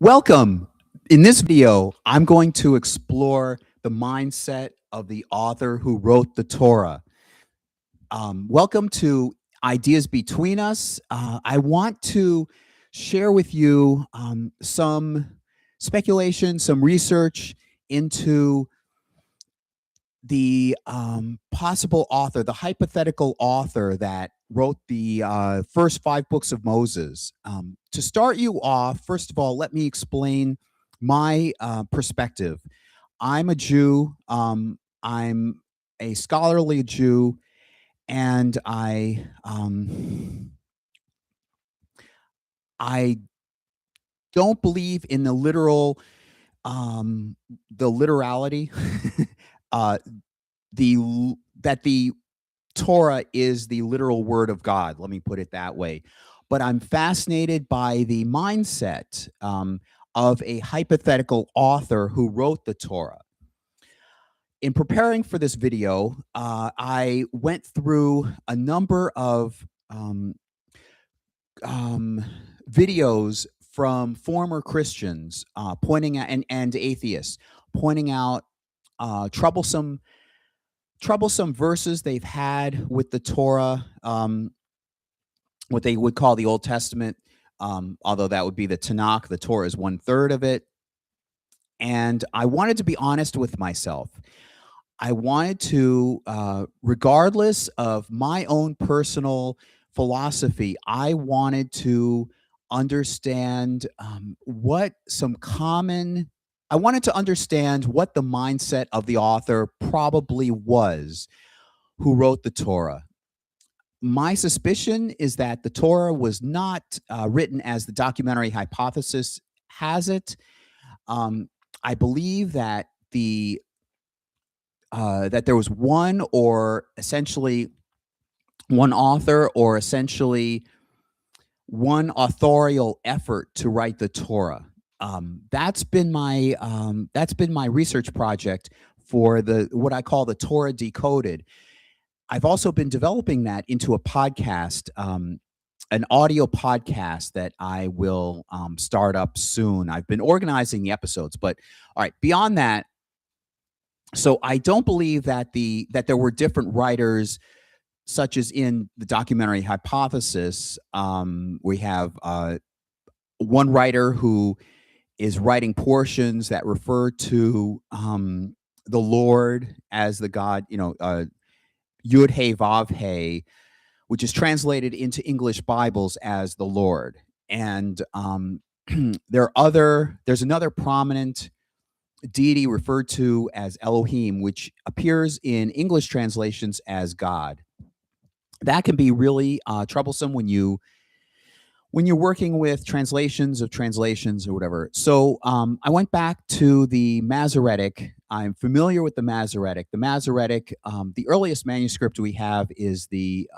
Welcome. In this video, I'm going to explore the mindset of the author who wrote the Torah. Welcome to Ideas Between Us. I want to share with you some speculation, some research into the possible author, the hypothetical author that wrote the first five books of Moses. To start you off, first of all, let me explain my perspective. I'm a Jew. I'm a scholarly Jew, and I don't believe in the literality, uh, that the Torah is the literal word of God. Let me put it that way. But I'm fascinated by the mindset of a hypothetical author who wrote the Torah. In preparing for this video, I went through a number of um, videos from former Christians pointing out and atheists pointing out troublesome verses they've had with the Torah, what they would call the Old Testament, although that would be the Tanakh. The Torah is one third of it. And I wanted to be honest with myself. I wanted to, regardless of my own personal philosophy, I wanted to understand I wanted to understand what the mindset of the author probably was who wrote the Torah. My suspicion is that the Torah was not written as the documentary hypothesis has it. I believe that that there was one author or essentially one authorial effort to write the Torah. That's been my research project for what I call the Torah Decoded. I've also been developing that into a podcast, an audio podcast that I will start up soon. I've been organizing the episodes, but all right, beyond that, so I don't believe that there were different writers, such as in the documentary hypothesis. We have one writer who is writing portions that refer to the Lord as the God, Yud He Vav He, which is translated into English Bibles as the Lord. And there's another prominent deity referred to as Elohim, which appears in English translations as God. That can be really troublesome when you're working with translations of translations or whatever. So I went back to the Masoretic. I'm familiar with the Masoretic. The Masoretic, the earliest manuscript we have is the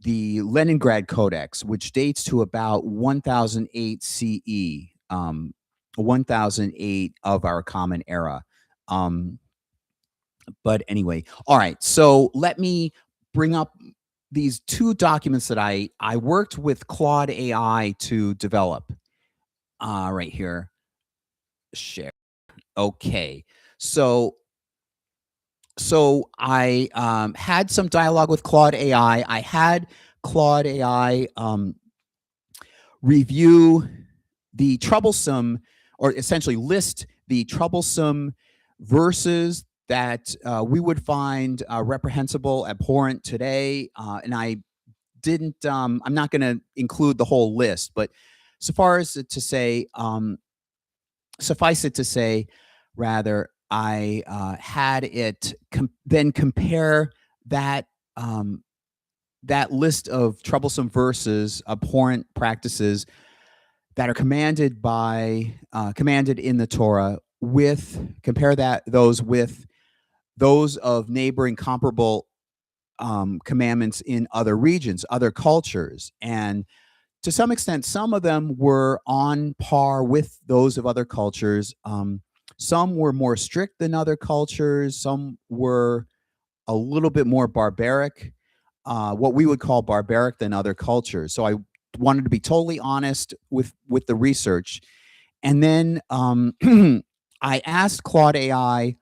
Leningrad Codex, which dates to about 1008 CE, 1008 of our Common Era. But anyway, all right. So let me bring up these two documents that I worked with Claude AI to develop. Right here, share. Okay, so I had some dialogue with Claude AI. I had Claude AI review the troublesome, or essentially list the troublesome verses that we would find reprehensible, abhorrent today. And I didn't, I'm not going to include the whole list, but suffice it to say, rather, I had it then compare that that list of troublesome verses, abhorrent practices that are commanded in the Torah, compare those with those of neighboring comparable commandments in other regions, other cultures. And to some extent, some of them were on par with those of other cultures. Some were more strict than other cultures. Some were a little bit more barbaric, what we would call barbaric than other cultures. So I wanted to be totally honest with the research. And then I asked Claude AI,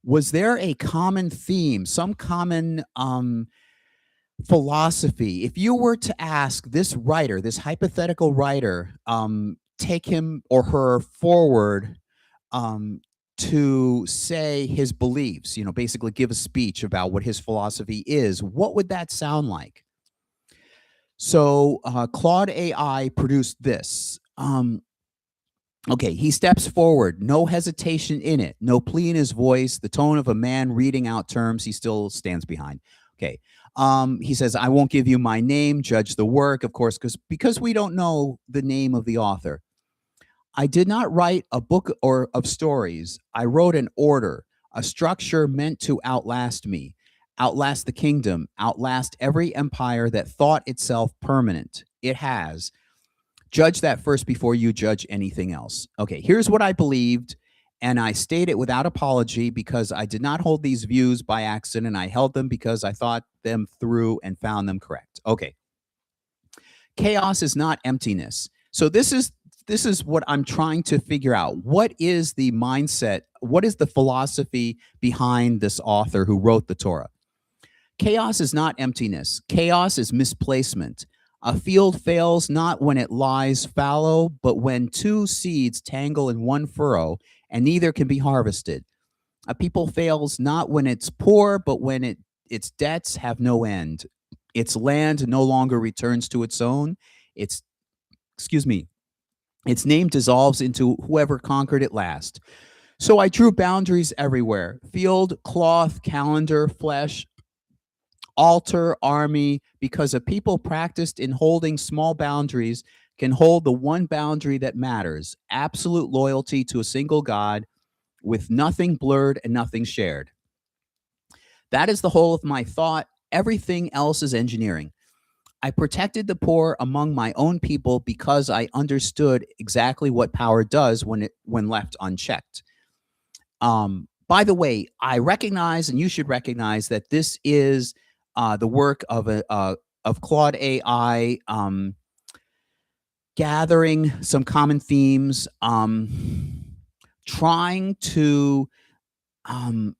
was there a common theme, some common philosophy? If you were to ask this writer, this hypothetical writer, take him or her forward um, to say his beliefs, basically give a speech about what his philosophy is, what would that sound like? So Claude AI produced this. Okay, he steps forward, no hesitation in it, no plea in his voice, the tone of a man reading out terms he still stands behind. Okay. He says, I won't give you my name, judge the work, of course, because we don't know the name of the author. I did not write a book or of stories. I wrote an order, a structure meant to outlast me, outlast the kingdom, outlast every empire that thought itself permanent. It has. Judge that first before you judge anything else. Okay, here's what I believed, and I state it without apology because I did not hold these views by accident. I held them because I thought them through and found them correct. Okay. Chaos is not emptiness. So this is what I'm trying to figure out. What is the mindset? What is the philosophy behind this author who wrote the Torah? Chaos is not emptiness. Chaos is misplacement. A field fails not when it lies fallow, but when two seeds tangle in one furrow, and neither can be harvested. A people fails not when it's poor, but when its debts have no end. Its land no longer returns to its own. Its excuse me, its name dissolves into whoever conquered it last. So I drew boundaries everywhere: field, cloth, calendar, flesh, altar, army, because a people practiced in holding small boundaries can hold the one boundary that matters: absolute loyalty to a single God with nothing blurred and nothing shared. That is the whole of my thought. Everything else is engineering. I protected the poor among my own people because I understood exactly what power does when left unchecked. By the way, I recognize, and you should recognize, that this is the work of Claude AI, gathering some common themes, trying to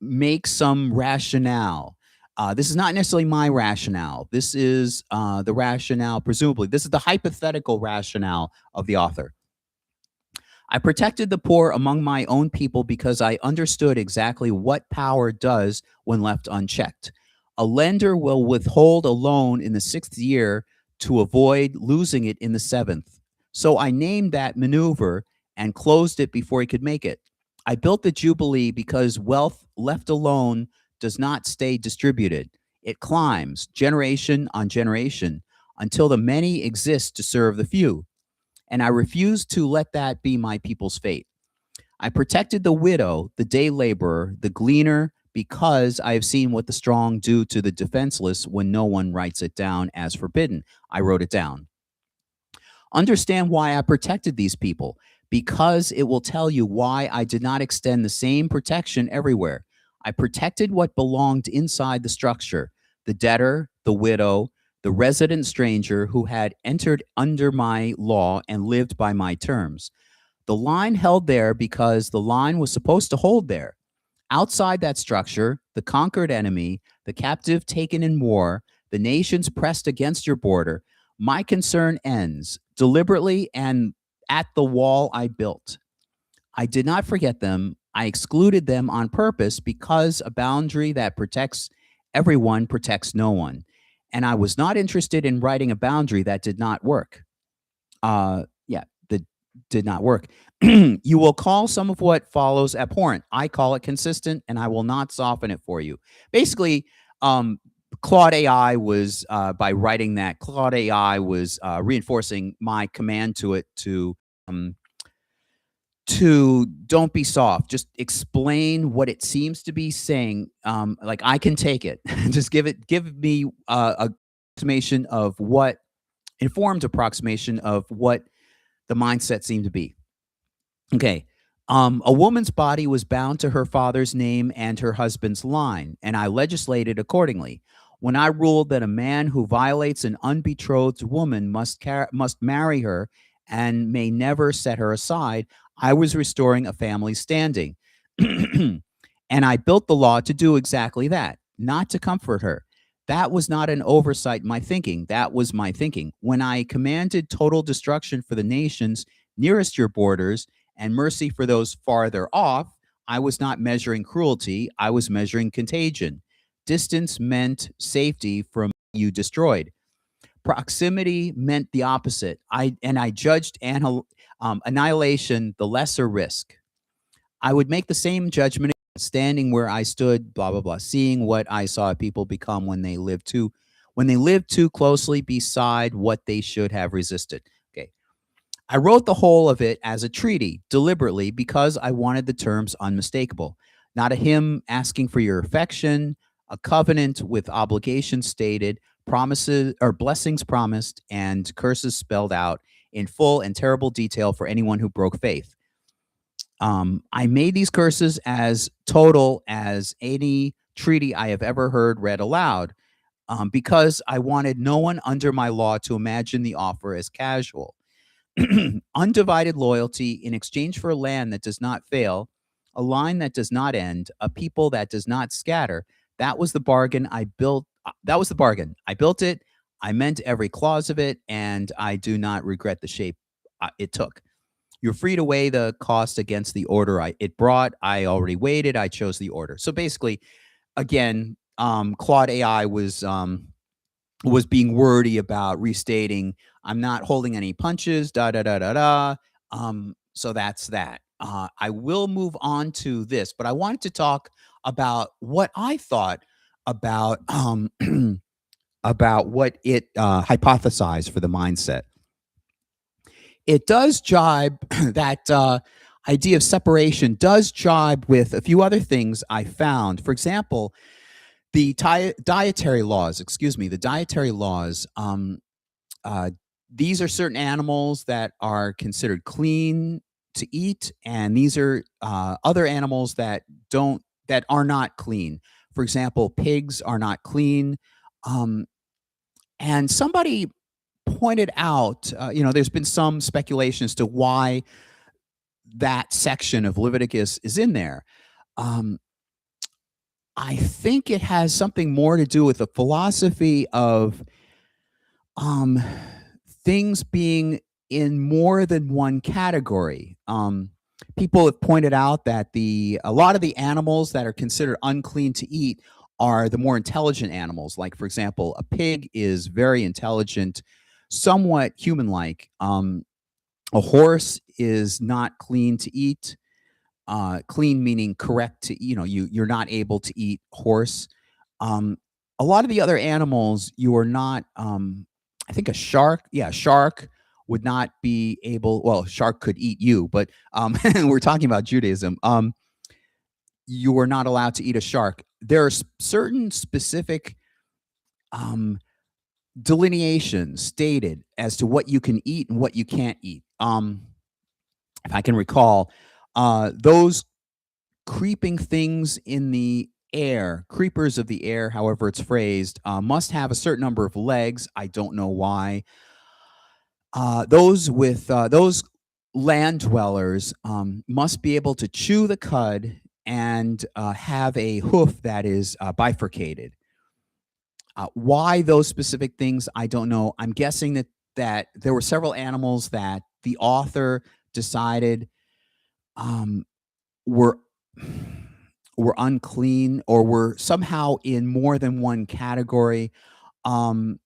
make some rationale. This is not necessarily my rationale. This is the rationale, presumably. This is the hypothetical rationale of the author. I protected the poor among my own people because I understood exactly what power does when left unchecked. A lender will withhold a loan in the 6th year to avoid losing it in the 7th. So I named that maneuver and closed it before he could make it. I built the Jubilee because wealth left alone does not stay distributed. It climbs generation on generation until the many exist to serve the few. And I refuse to let that be my people's fate. I protected the widow, the day laborer, the gleaner, because I have seen what the strong do to the defenseless when no one writes it down as forbidden. I wrote it down. Understand why I protected these people, because it will tell you why I did not extend the same protection everywhere. I protected what belonged inside the structure: the debtor, the widow, the resident stranger who had entered under my law and lived by my terms. The line held there because the line was supposed to hold there. Outside that structure, the conquered enemy, the captive taken in war, the nations pressed against your border, my concern ends deliberately and at the wall I built. I did not forget them. I excluded them on purpose because a boundary that protects everyone protects no one. And I was not interested in writing a boundary that did not work. That did not work. You will call some of what follows abhorrent. I call it consistent, and I will not soften it for you. Basically, Claude AI was, by writing that, Claude AI was reinforcing my command to it to don't be soft. Just explain what it seems to be saying. Like, I can take it. Just give me a approximation of what informed approximation of what the mindset seemed to be. Okay. A woman's body was bound to her father's name and her husband's line, and I legislated accordingly. When I ruled that a man who violates an unbetrothed woman must marry her and may never set her aside, I was restoring a family standing. And I built the law to do exactly that, not to comfort her. That was not an oversight in my thinking. That was my thinking. When I commanded total destruction for the nations nearest your borders and mercy for those farther off, I was not measuring cruelty, I was measuring contagion. Distance meant safety from you destroyed. Proximity meant the opposite. I judged annihilation the lesser risk. I would make the same judgment standing where I stood, blah blah blah, seeing what I saw people become when they live too closely beside what they should have resisted. Okay. I wrote the whole of it as a treaty deliberately because I wanted the terms unmistakable. Not a hymn asking for your affection, a covenant with obligations stated, promises or blessings promised, and curses spelled out in full and terrible detail for anyone who broke faith. I made these curses as total as any treaty I have ever heard read aloud, because I wanted no one under my law to imagine the offer as casual. Undivided loyalty in exchange for a land that does not fail, a line that does not end, a people that does not scatter. That was the bargain I built. That was the bargain. I built it. I meant every clause of it, and I do not regret the shape it took. You're free to weigh the cost against the order it brought. I already weighed it. I chose the order. So basically, again, Claude AI was being wordy about restating, I'm not holding any punches, da da da da da. So that's that. I will move on to this, but I wanted to talk about what I thought about about what it hypothesized for the mindset. It does jibe that idea of separation does jibe with a few other things I found. For example, the dietary laws, excuse me, the dietary laws, uh, these are certain animals that are considered clean to eat, and these are other animals that are not clean. For example, pigs are not clean. Um, and somebody pointed out, there's been some speculation as to why that section of Leviticus is in there. Um, I think it has something more to do with the philosophy of um, things being in more than one category. People have pointed out that a lot of the animals that are considered unclean to eat are the more intelligent animals. Like, for example, a pig is very intelligent, somewhat human-like. A horse is not clean to eat. Clean meaning correct to, you're not able to eat horse. Um, a lot of the other animals you are not. I think a shark, yeah, a shark would not be able. Well, a shark could eat you, but we're talking about Judaism. You are not allowed to eat a shark. There are certain specific um, delineations stated as to what you can eat and what you can't eat. If I can recall, those creeping things in the air, creepers of the air, however it's phrased, must have a certain number of legs. I don't know why. Those land dwellers must be able to chew the cud and have a hoof that is bifurcated. Why those specific things, I don't know. I'm guessing that there were several animals that the author decided um, were were unclean or were somehow in more than one category. Um,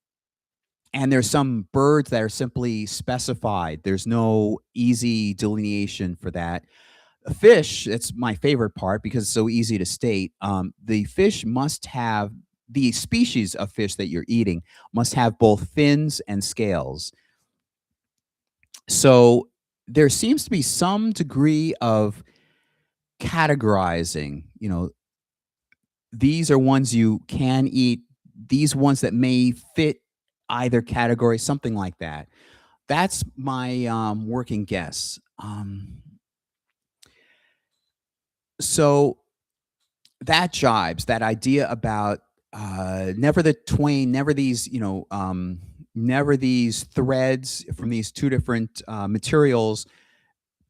and there's some birds that are simply specified. There's no easy delineation for that. A fish, it's my favorite part because it's so easy to state. The fish must have the species of fish that you're eating must have both fins and scales. So there seems to be some degree of categorizing. These are ones you can eat, these ones that may fit either category, something like that. That's my working guess. So that jibes, that idea about never the twain, never these threads from these two different materials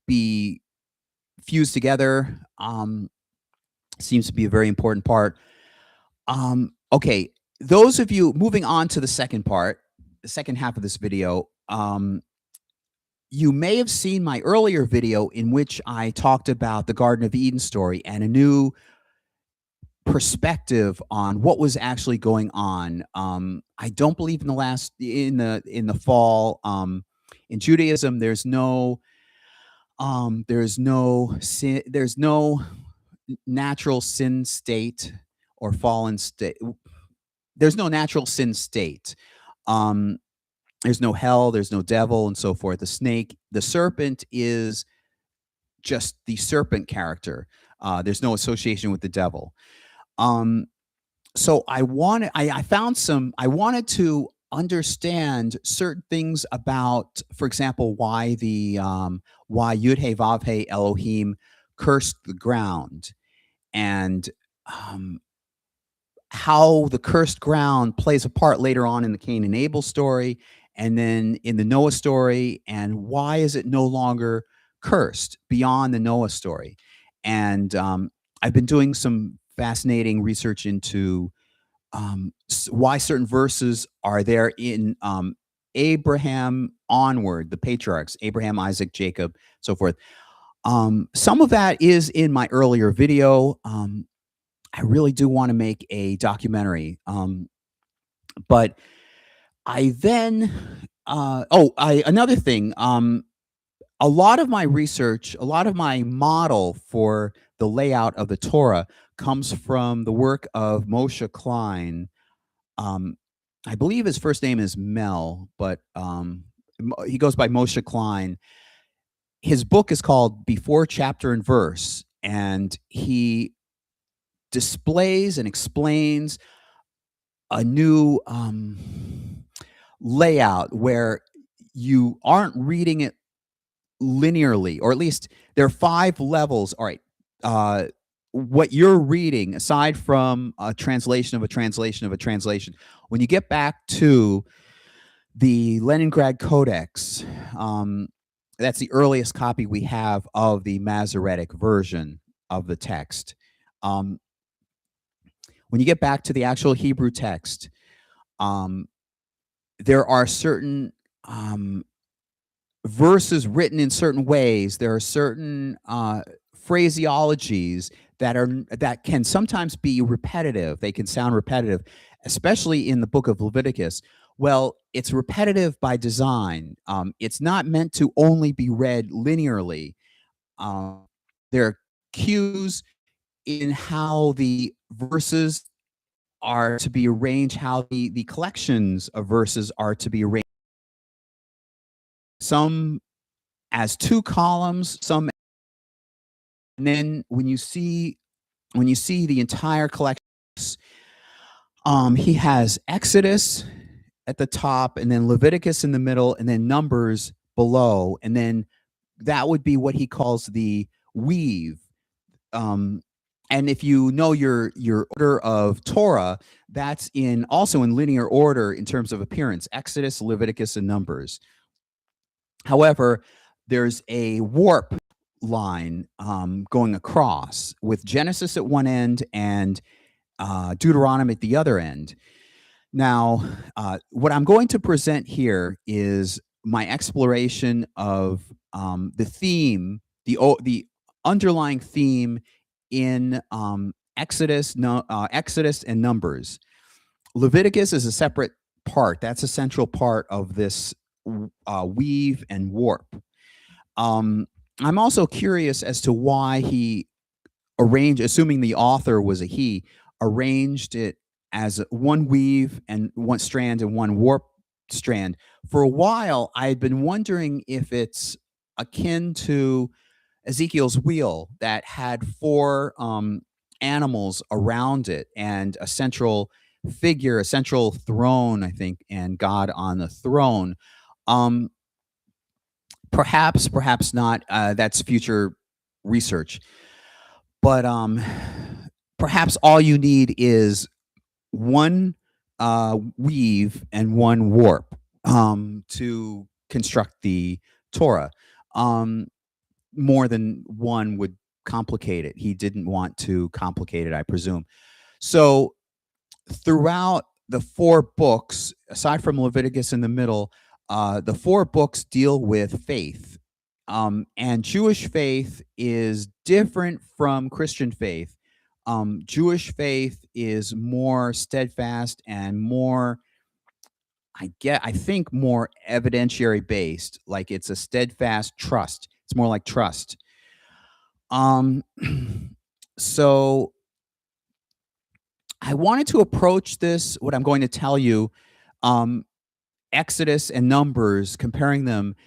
be fused together. Seems to be a very important part. Okay, those of you moving on to the second part, the second half of this video, you may have seen my earlier video in which I talked about the Garden of Eden story and a new perspective on what was actually going on. I don't believe in the fall. In Judaism, there's no natural sin state or fallen state. There's no natural sin state. Um, there's no hell, there's no devil, and so forth. The serpent is just the serpent character. There's no association with the devil. Um, so I wanted to understand certain things about, for example, why Yud He Vav He Elohim cursed the ground, and um, how the cursed ground plays a part later on in the Cain and Abel story, and then in the Noah story, and why is it no longer cursed beyond the Noah story. And I've been doing some fascinating research into why certain verses are there in Abraham onward, the patriarchs, Abraham, Isaac, Jacob, so forth. Some of that is in my earlier video. I really do want to make a documentary. But I then, another thing, a lot of my research, a lot of my model for the layout of the Torah comes from the work of Moshe Klein. Um, I believe his first name is Mel, but he goes by Moshe Klein. His book is called Before Chapter and Verse, and he displays and explains a new layout where you aren't reading it linearly, or at least there are 5 levels. All right. What you're reading, aside from a translation of a translation of a translation, when you get back to the Leningrad Codex, that's the earliest copy we have of the Masoretic version of the text. When you get back to the actual Hebrew text, there are certain verses written in certain ways. There are certain phraseologies that can sometimes be repetitive. They can sound repetitive, especially in the book of Leviticus. Well, it's repetitive by design. It's not meant to only be read linearly. There are cues in how the verses are to be arranged, how the collections of verses are to be arranged. Some as 2 columns, some, and then when you see the entire collection, he has Exodus at the top, and then Leviticus in the middle, and then Numbers below, and then that would be what he calls the weave. And if you know your order of Torah, that's also in linear order in terms of appearance: Exodus, Leviticus, and Numbers. However, there's a warp line going across with Genesis at one end and Deuteronomy at the other end. Now, what I'm going to present here is my exploration of the theme, the underlying theme in Exodus and Numbers. Leviticus is a separate part. That's a central part of this weave and warp. I'm also curious as to why he arranged, assuming the author was a he, arranged it as one weave and one strand and one warp strand. For a while, I had been wondering if it's akin to Ezekiel's wheel that had 4 animals around it and a central figure, a central throne, I think, and God on the throne. Perhaps not. That's future research. But perhaps all you need is one weave and one warp to construct the Torah. Um, More than one would complicate it. He didn't want to complicate it, I presume. So throughout the four books, aside from Leviticus in the middle, the four books deal with faith. And Jewish faith is different from Christian faith. Jewish faith is more steadfast and more, I think, more evidentiary based. Like it's a steadfast trust. It's more like trust. Um, so I wanted to approach this, what I'm going to tell you, um, Exodus and Numbers, comparing them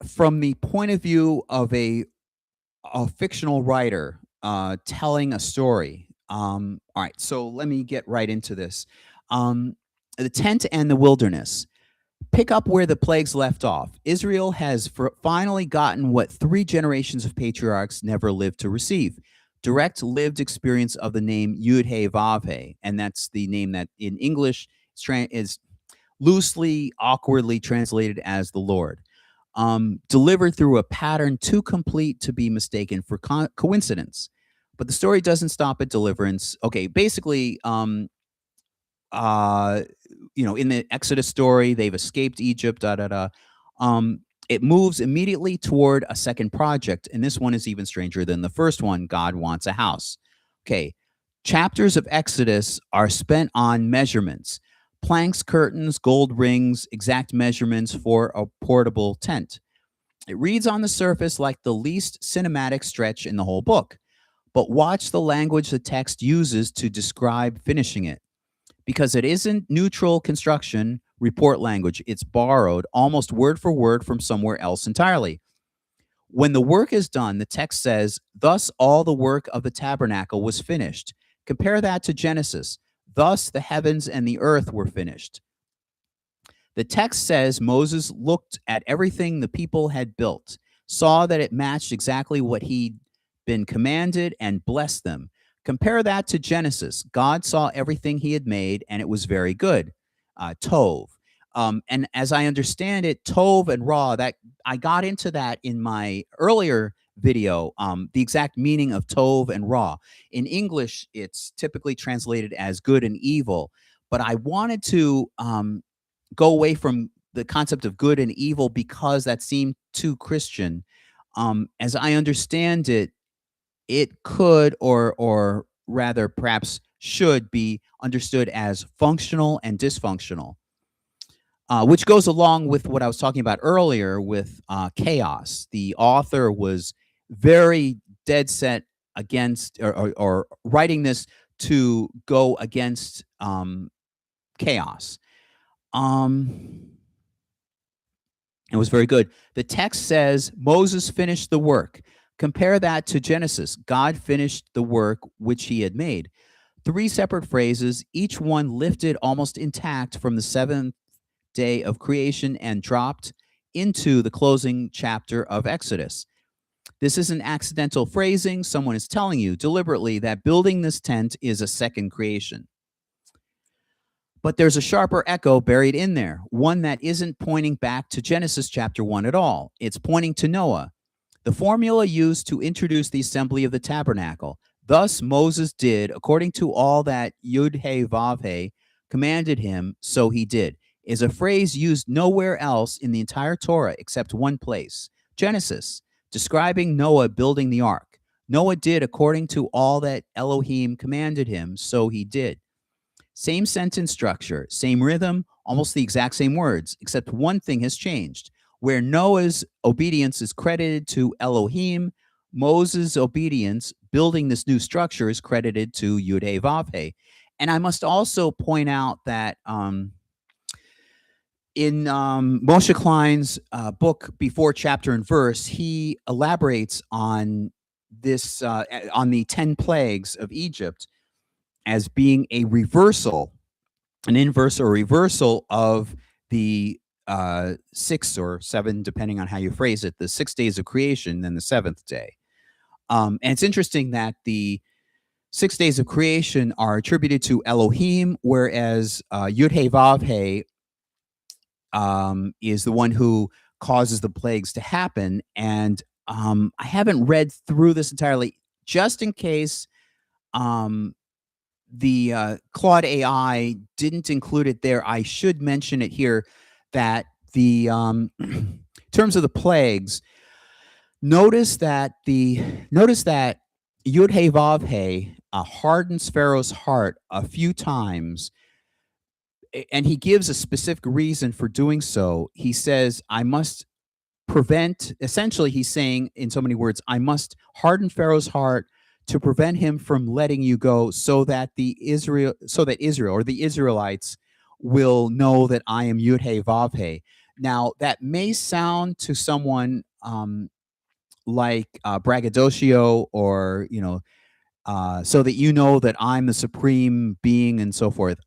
from the point of view of a fictional writer telling a story. All right, so let me get right into this. The tent and the wilderness. Pick up where the plagues left off. Israel has finally gotten what 3 generations of patriarchs never lived to receive: direct lived experience of the name Yud He Vav He, and that's the name that in English is loosely, awkwardly translated as the Lord. Delivered through a pattern too complete to be mistaken for coincidence. But the story doesn't stop at deliverance. Okay, basically, uh, in the Exodus story, they've escaped Egypt, da da da. It moves immediately toward a second project, and this one is even stranger than the first one. God wants a house. Okay, chapters of Exodus are spent on measurements: planks, curtains, gold rings, exact measurements for a portable tent. It reads on the surface like the least cinematic stretch in the whole book, but watch the language the text uses to describe finishing it, because it isn't neutral construction report language. It's borrowed almost word for word from somewhere else entirely. When the work is done, the text says, "Thus all the work of the tabernacle was finished." Compare that to Genesis. "Thus the heavens and the earth were finished." The text says Moses looked at everything the people had built, saw that it matched exactly what he'd been commanded, and blessed them. Compare that to Genesis. God saw everything he had made, and it was very good. Tov. And as I understand it, Tov and Ra, that I got into that in my earlier video, the exact meaning of Tov and Ra. In English, it's typically translated as good and evil, but I wanted to go away from the concept of good and evil because that seemed too Christian. As I understand it, it could, or rather perhaps should, be understood as functional and dysfunctional, which goes along with what I was talking about earlier with chaos. The author was very dead set against, or writing this to go against chaos. It was very good. The text says Moses finished the work. Compare that to Genesis. God finished the work which he had made. 3 separate phrases, each one lifted almost intact from the 7th day of creation and dropped into the closing chapter of Exodus. This isn't accidental phrasing. Someone is telling you deliberately that building this tent is a second creation. But there's a sharper echo buried in there, one that isn't pointing back to Genesis chapter 1 at all. It's pointing to Noah, the formula used to introduce the assembly of the tabernacle. "Thus Moses did according to all that Yud He Vav He commanded him, so he did," is a phrase used nowhere else in the entire Torah except one place, Genesis, describing Noah building the ark. Noah did according to all that Elohim commanded him, so he did. Same sentence structure, same rhythm, almost the exact same words, except one thing has changed. Where Noah's obedience is credited to Elohim, Moses' obedience, building this new structure, is credited to Yud He Vav He. And I must also point out that in Moshe Klein's book, Before Chapter and Verse, he elaborates on this, on the 10 plagues of Egypt, as being a reversal, an inverse or reversal of the 6 or 7, depending on how you phrase it, the 6 days of creation, then the 7th day. And it's interesting that the 6 days of creation are attributed to Elohim, whereas Yud He Vav He is the one who causes the plagues to happen. And I haven't read through this entirely, just in case um, the Claude AI didn't include it there. I should mention it here that the in terms of the plagues, notice that Yud He Vav He hardens Pharaoh's heart a few times, and he gives a specific reason for doing so. He says, "I must prevent." Essentially, he's saying in so many words, "I must harden Pharaoh's heart to prevent him from letting you go, so that Israel or the Israelites will know that I am Yud He Vav He." Now, that may sound to someone like braggadocio, or so that you know that I'm the supreme being and so forth.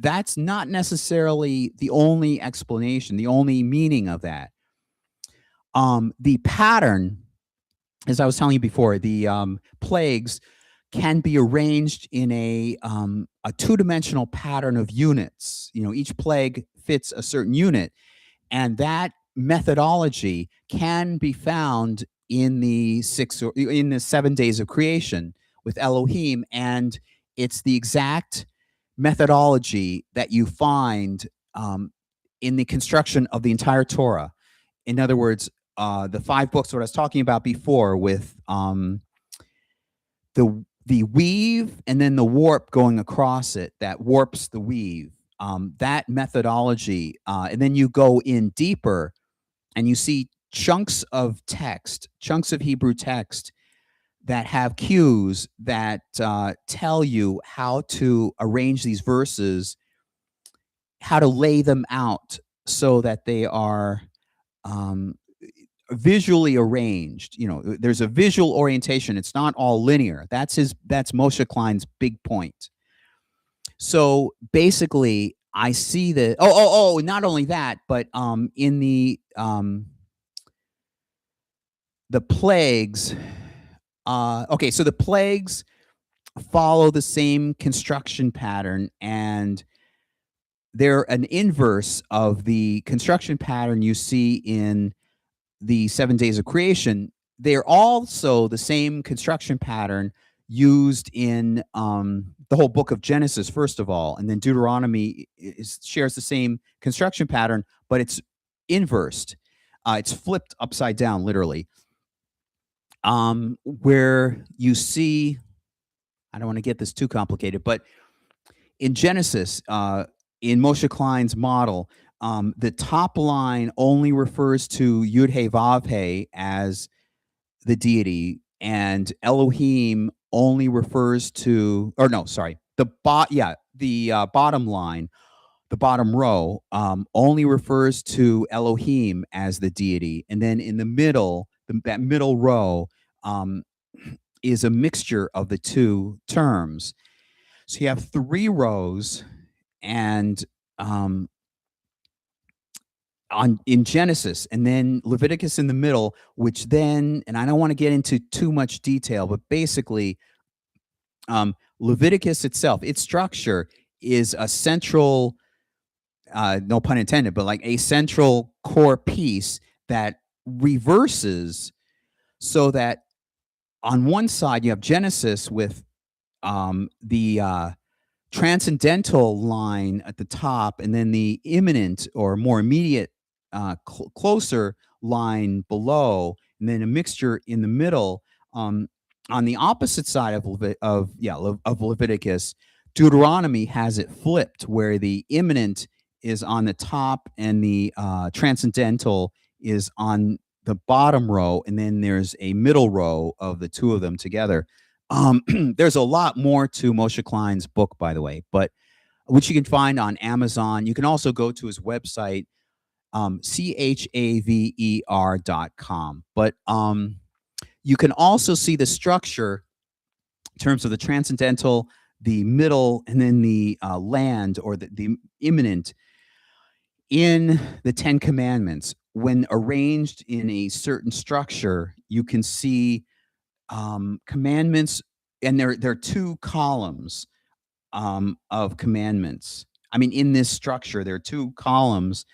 That's not necessarily the only explanation, the only meaning of that. The pattern, as I was telling you before, the plagues can be arranged in a two-dimensional pattern of units. Each plague fits a certain unit, and that methodology can be found in the 7 days of creation with Elohim, and it's the exact methodology that you find in the construction of the entire Torah. In other words, the 5 books that I was talking about before, with the weave and then the warp going across it, that warps the weave. That methodology, and then you go in deeper, and you see chunks of Hebrew text that have cues that tell you how to arrange these verses, how to lay them out so that they are um, visually arranged. There's a visual orientation. It's not all linear. That's Moshe Klein's big point. So basically, I see that. Not only that, but in the plagues. Okay, so the plagues follow the same construction pattern, and they're an inverse of the construction pattern you see in the 7 days of creation. They're also the same construction pattern used in the whole book of Genesis, first of all, and then Deuteronomy shares the same construction pattern, but it's inversed. It's flipped upside down, literally. Where you see, I don't want to get this too complicated, but in Genesis, in Moshe Klein's model, the top line only refers to Yud He Vav He as the deity, and Elohim only refers to, or no, sorry, the bottom line, the bottom row, only refers to Elohim as the deity, and then in the middle, that middle row, is a mixture of the two terms. So you have 3 rows, and in Genesis, and then Leviticus in the middle, which then, and I don't want to get into too much detail, but basically, Leviticus itself, its structure is a central, no pun intended, but like a central core piece that reverses, so that on one side you have Genesis with the transcendental line at the top, and then the imminent or more immediate, closer line below, and then a mixture in the middle. On the opposite side of Leviticus, Deuteronomy has it flipped, where the imminent is on the top and the transcendental is on the bottom row, and then there's a middle row of the two of them together. There's a lot more to Moshe Klein's book, by the way, but which you can find on Amazon. You can also go to his website, CHAVER.com. But you can also see the structure in terms of the transcendental, the middle, and then the land, or the imminent, in the 10 Commandments. When arranged in a certain structure, you can see commandments and there are two columns of commandments. I mean, in this structure, there are two columns,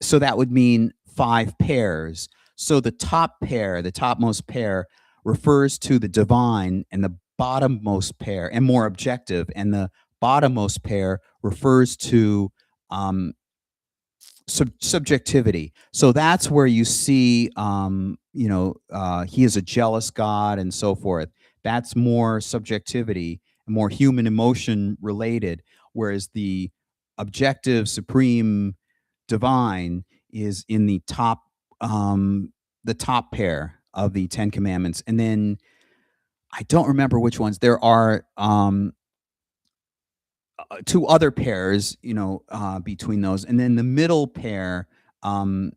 so that would mean five pairs. So the top pair, the topmost pair, refers to the divine, and the bottommost pair, and more objective, and the bottommost pair refers to um, subjectivity. So that's where you see, he is a jealous God and so forth. That's more subjectivity, more human emotion related, whereas the objective, supreme, divine is in the top pair of the Ten Commandments. And then I don't remember which ones. There are two other pairs, between those, and then the middle pair um,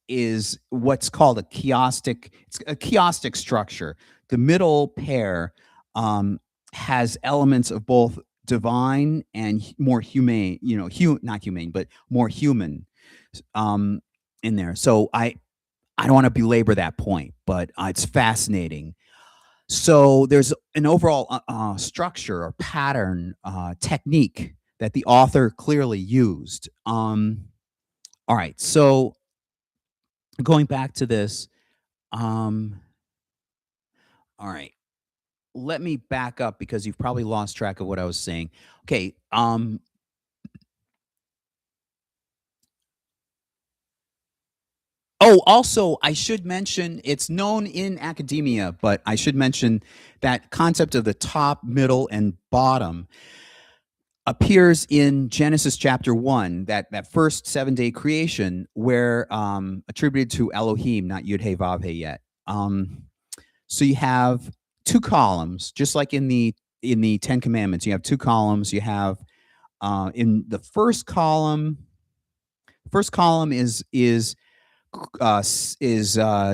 is what's called a chiastic. It's a chiastic structure. The middle pair um, has elements of both divine and more humane. Not humane, but more human um, in there. So I don't want to belabor that point, but it's fascinating. So there's an overall structure or pattern technique that the author clearly used. All right, so going back to this, um, all right, let me back up because you've probably lost track of what I was saying. Okay, oh, also, I should mention it's known in academia, but I should mention that concept of the top, middle, and bottom appears in Genesis chapter 1, that first 7-day creation, where attributed to Elohim, not Yud Hey Vav Hey yet. So you have two columns, just like in the Ten Commandments. You have two columns. You have in the first column is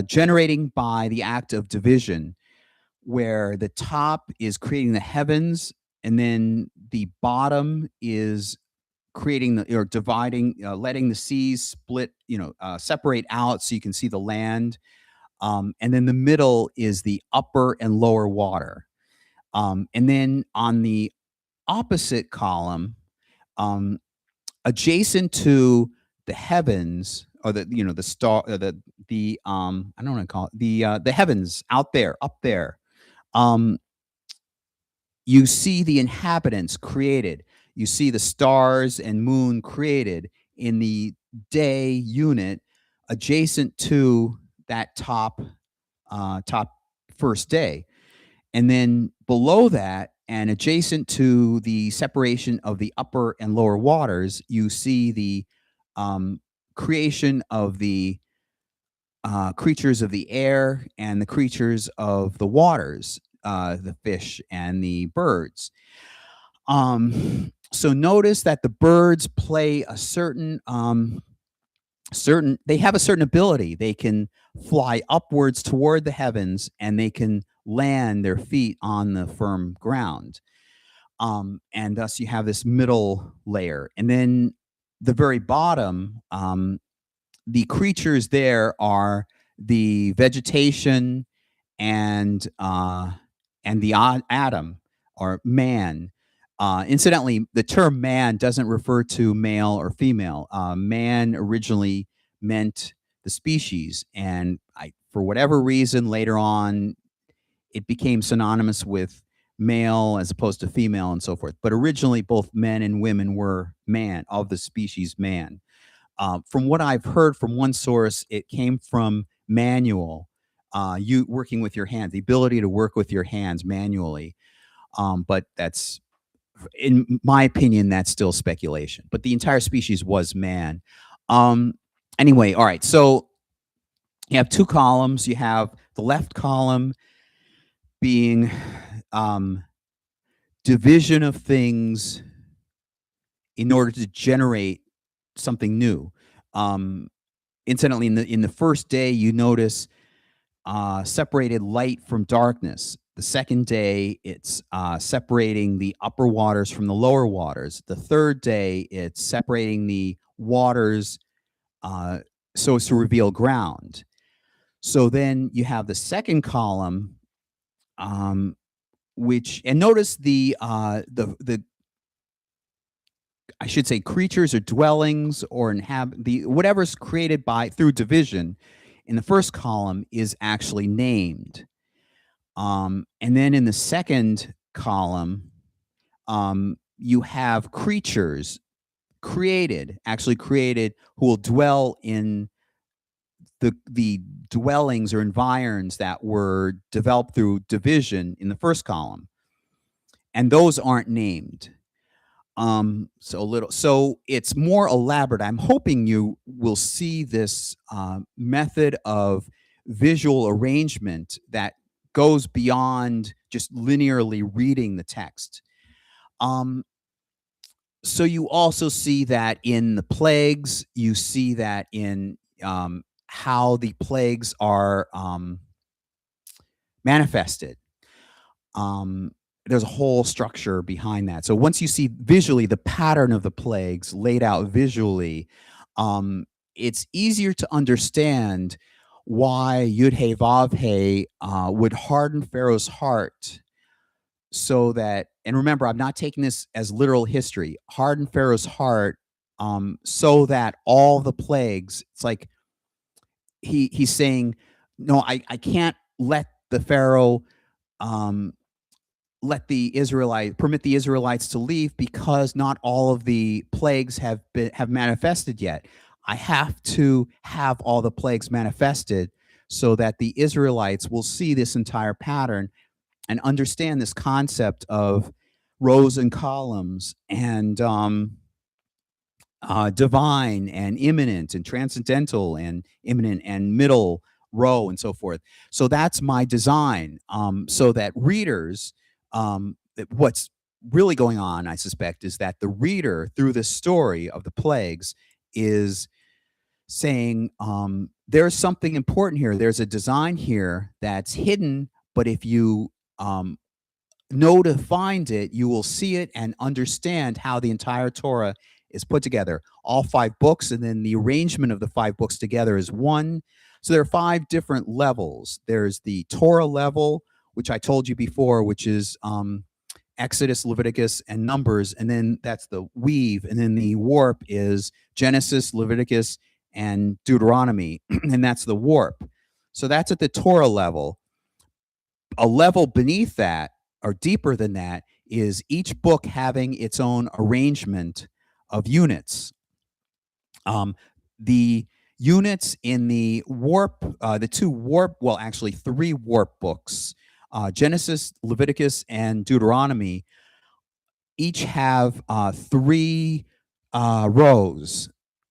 generating by the act of division, where the top is creating the heavens, and then the bottom is creating or dividing, letting the seas split, separate out so you can see the land. And then the middle is the upper and lower water. And then on the opposite column, um, adjacent to the heavens, or the star, the I don't want to call it the heavens out there, up there. Um, you see the inhabitants created. You see the stars and moon created in the day unit adjacent to that top first day. And then below that, and adjacent to the separation of the upper and lower waters, you see the um, creation of the creatures of the air and the creatures of the waters, the fish and the birds. So notice that the birds play a certain they have a certain ability. They can fly upwards toward the heavens, and they can land their feet on the firm ground. And thus you have this middle layer. And then the very bottom, the creatures there are the vegetation and the atom, or man. Incidentally, the term man doesn't refer to male or female. Man originally meant the species, and for whatever reason, later on, it became synonymous with male as opposed to female and so forth. But originally, both men and women were man, of the species man. From what I've heard from one source, it came from manual, you working with your hands, the ability to work with your hands manually. But that's, in my opinion, that's still speculation. But the entire species was man. Um, anyway, all right. So you have two columns. You have the left column being division of things in order to generate something new. Um, Incidentally, in the first day, you notice separated light from darkness. The second day, it's separating the upper waters from the lower waters. The third day, it's separating the waters uh, so as to reveal ground. So then you have the second column, um, which and notice the I should say creatures or dwellings or inhabit the whatever's created by through division in the first column is actually named. And then in the second column, you have creatures actually created, who will dwell in the dwellings or environs that were developed through division in the first column, and those aren't named. So it's more elaborate. I'm hoping you will see this method of visual arrangement that goes beyond just linearly reading the text. Um, so you also see that in the plagues. You see that in how the plagues are manifested. Um, there's a whole structure behind that. So once you see visually the pattern of the plagues laid out visually, um, it's easier to understand why Yud He Vav He would harden Pharaoh's heart, so that, and remember, I'm not taking this as literal history, harden Pharaoh's heart, so that all the plagues, it's like he's saying, no, I can't let the Pharaoh um, permit the Israelites to leave, because not all of the plagues have manifested yet. I have to have all the plagues manifested so that the Israelites will see this entire pattern and understand this concept of rows and columns, and divine and imminent and transcendental and imminent and middle row and so forth. So that's my design, so that readers, what's really going on, I suspect, is that the reader, through the story of the plagues, is saying, there's something important here. There's a design here that's hidden, but if you know to find it, you will see it and understand how the entire Torah is put together. All 5 books, and then the arrangement of the 5 books together is one. So there are 5 different levels. There's the Torah level, which I told you before, which is Exodus, Leviticus, and Numbers, and then that's the weave, and then the warp is Genesis, Leviticus, and Deuteronomy, and that's the warp. So that's at the Torah level. A level beneath that, or deeper than that, is each book having its own arrangement of units. The units in the warp, actually 3 warp books, Genesis, Leviticus, and Deuteronomy, each have 3 rows,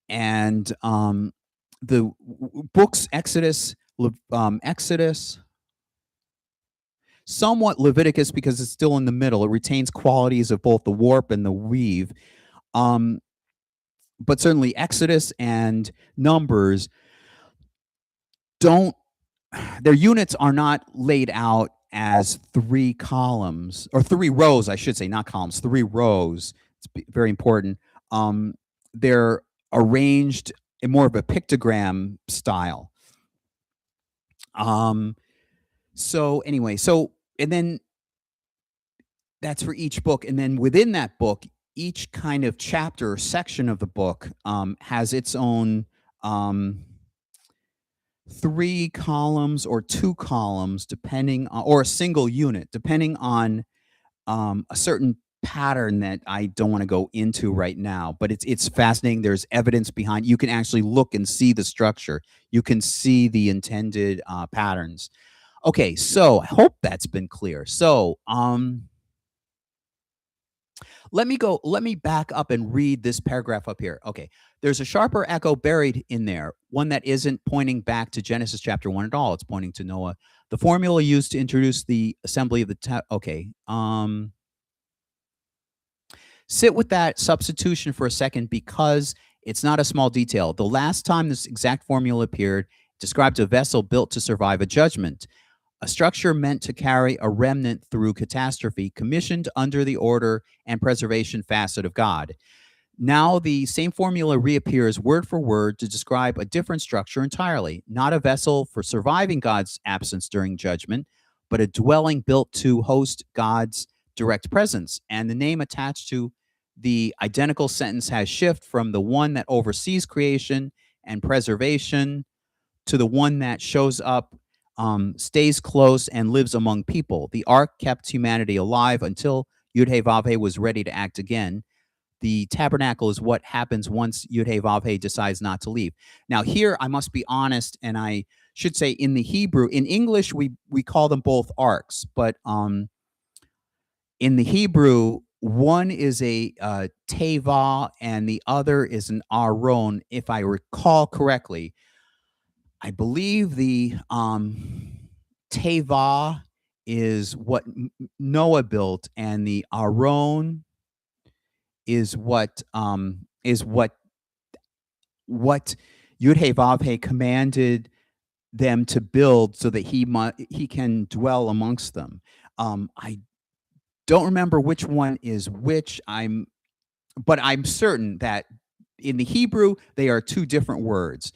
and the books Exodus, somewhat Leviticus, because it's still in the middle. It retains qualities of both the warp and the weave. But certainly Exodus and Numbers their units are not laid out as 3 columns, or 3 rows, I should say, not columns, 3 rows. It's very important. They're arranged in more of a pictogram style. So anyway, and then that's for each book. And then within that book, each kind of chapter or section of the book has its own 3 columns or 2 columns, depending on, or a single unit, depending on a certain pattern that I don't want to go into right now. But it's fascinating. There's evidence behind. You can actually look and see the structure. You can see the intended patterns. Okay, so I hope that's been clear. So let me back up and read this paragraph up here. Okay. There's a sharper echo buried in there, one that isn't pointing back to Genesis chapter 1 at all. It's pointing to Noah. The formula used to introduce the assembly of the okay. Sit with that substitution for a second, because it's not a small detail. The last time this exact formula appeared, it described a vessel built to survive a judgment, a structure meant to carry a remnant through catastrophe, commissioned under the order and preservation facet of God. Now the same formula reappears word for word to describe a different structure entirely, not a vessel for surviving God's absence during judgment, but a dwelling built to host God's direct presence. And the name attached to the identical sentence has shift from the one that oversees creation and preservation to the one that shows up, stays close, and lives among people. The ark kept humanity alive until Yud-Heh-Vav-Heh was ready to act again. The tabernacle is what happens once Yud-Heh-Vav-Heh decides not to leave. Now, here I must be honest, and I should say in the Hebrew, in English we call them both arks, but in the Hebrew, one is a teva and the other is an aron. If I recall correctly, I believe the teva is what Noah built, and the aron is what Yud-Heh-Vav-Heh commanded them to build so that he can dwell amongst them. I don't remember which one is which. But I'm certain that in the Hebrew they are two different words.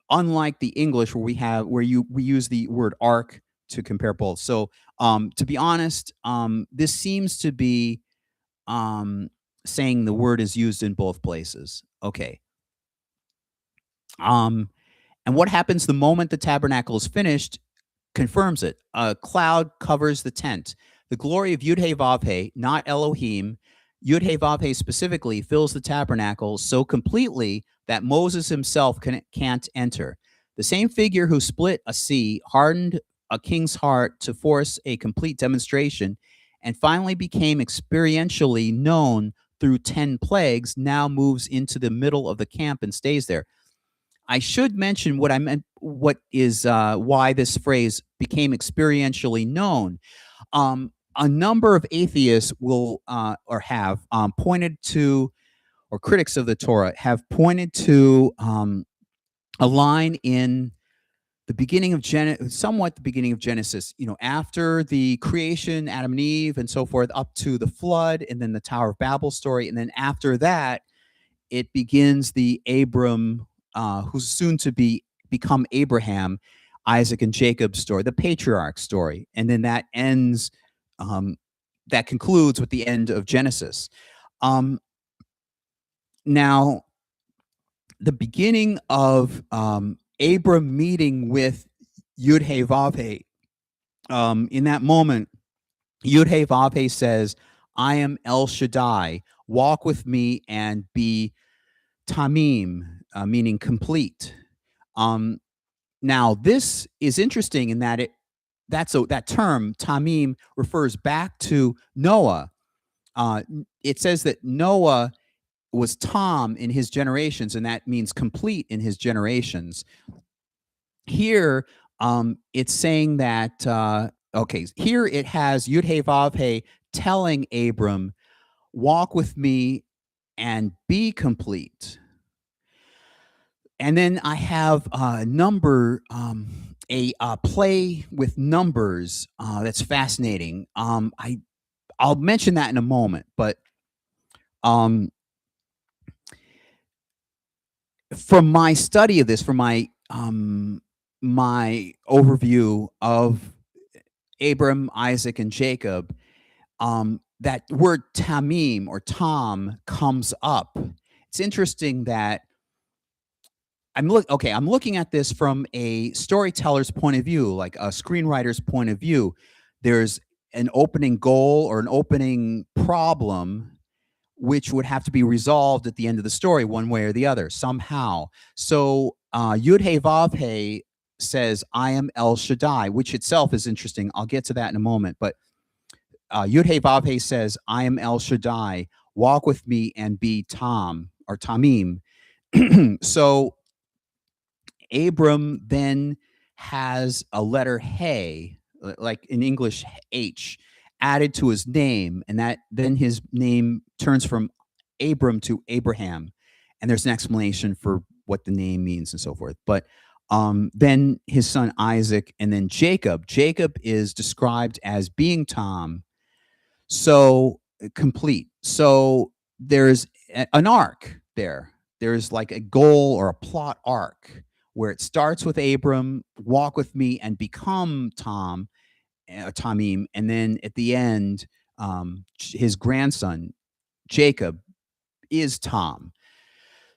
Unlike the English where we use the word ark to compare both. So to be honest, this seems to be saying the word is used in both places. Okay. And what happens the moment the tabernacle is finished confirms it. A cloud covers the tent. The glory of Yud-Heh-Vav-Heh, not Elohim, Yud-Heh-Vav-Heh specifically, fills the tabernacle so completely that Moses himself can't enter. The same figure who split a sea, hardened a king's heart to force a complete demonstration, and finally became experientially known through 10 plagues, now moves into the middle of the camp and stays there. I should mention what I meant, what is why this phrase became experientially known. A number of atheists will or have pointed to, or critics of the Torah have pointed to a line in the beginning of somewhat the beginning of Genesis, after the creation, Adam and Eve and so forth, up to the flood and then the Tower of Babel story. And then after that, it begins the Abram, who's soon to become Abraham, Isaac and Jacob story, the patriarch story. And then that ends, that concludes with the end of Genesis. Now, the beginning of Abram meeting with Yud-Heh-Vav-Heh, in that moment, Yud-Heh-Vav-Heh says, I am El Shaddai, walk with me and be Tamim, meaning complete. Now, this is interesting in that that term, Tamim, refers back to Noah. It says that Noah was Tam in his generations, and that means complete in his generations. Here, it's saying that, here it has Yud-Heh-Vav-Heh telling Abram, walk with me and be complete. And then I have a play with numbers that's fascinating. I'll mention that in a moment, but from my study of this, from my my overview of Abram, Isaac, and Jacob, that word tamim or tam comes up. It's interesting that I'm looking at this from a storyteller's point of view, like a screenwriter's point of view. There's an opening goal or an opening problem which would have to be resolved at the end of the story one way or the other somehow. So Yud-Heh-Vav-Heh says, I am El Shaddai, which itself is interesting. I'll get to that in a moment. But Yud-Heh-Vav-Heh says, I am El Shaddai, walk with me and be Tam or Tamim. So Abram then has a letter Hey, like in English H, added to his name, and that then his name turns from Abram to Abraham, and there's an explanation for what the name means and so forth. But then his son Isaac, and then Jacob. Jacob is described as being Tam, so complete. So there's an arc there. There's like a goal or a plot arc where it starts with Abram, walk with me and become Tam, Tamim, and then at the end, his grandson Jacob is Tom.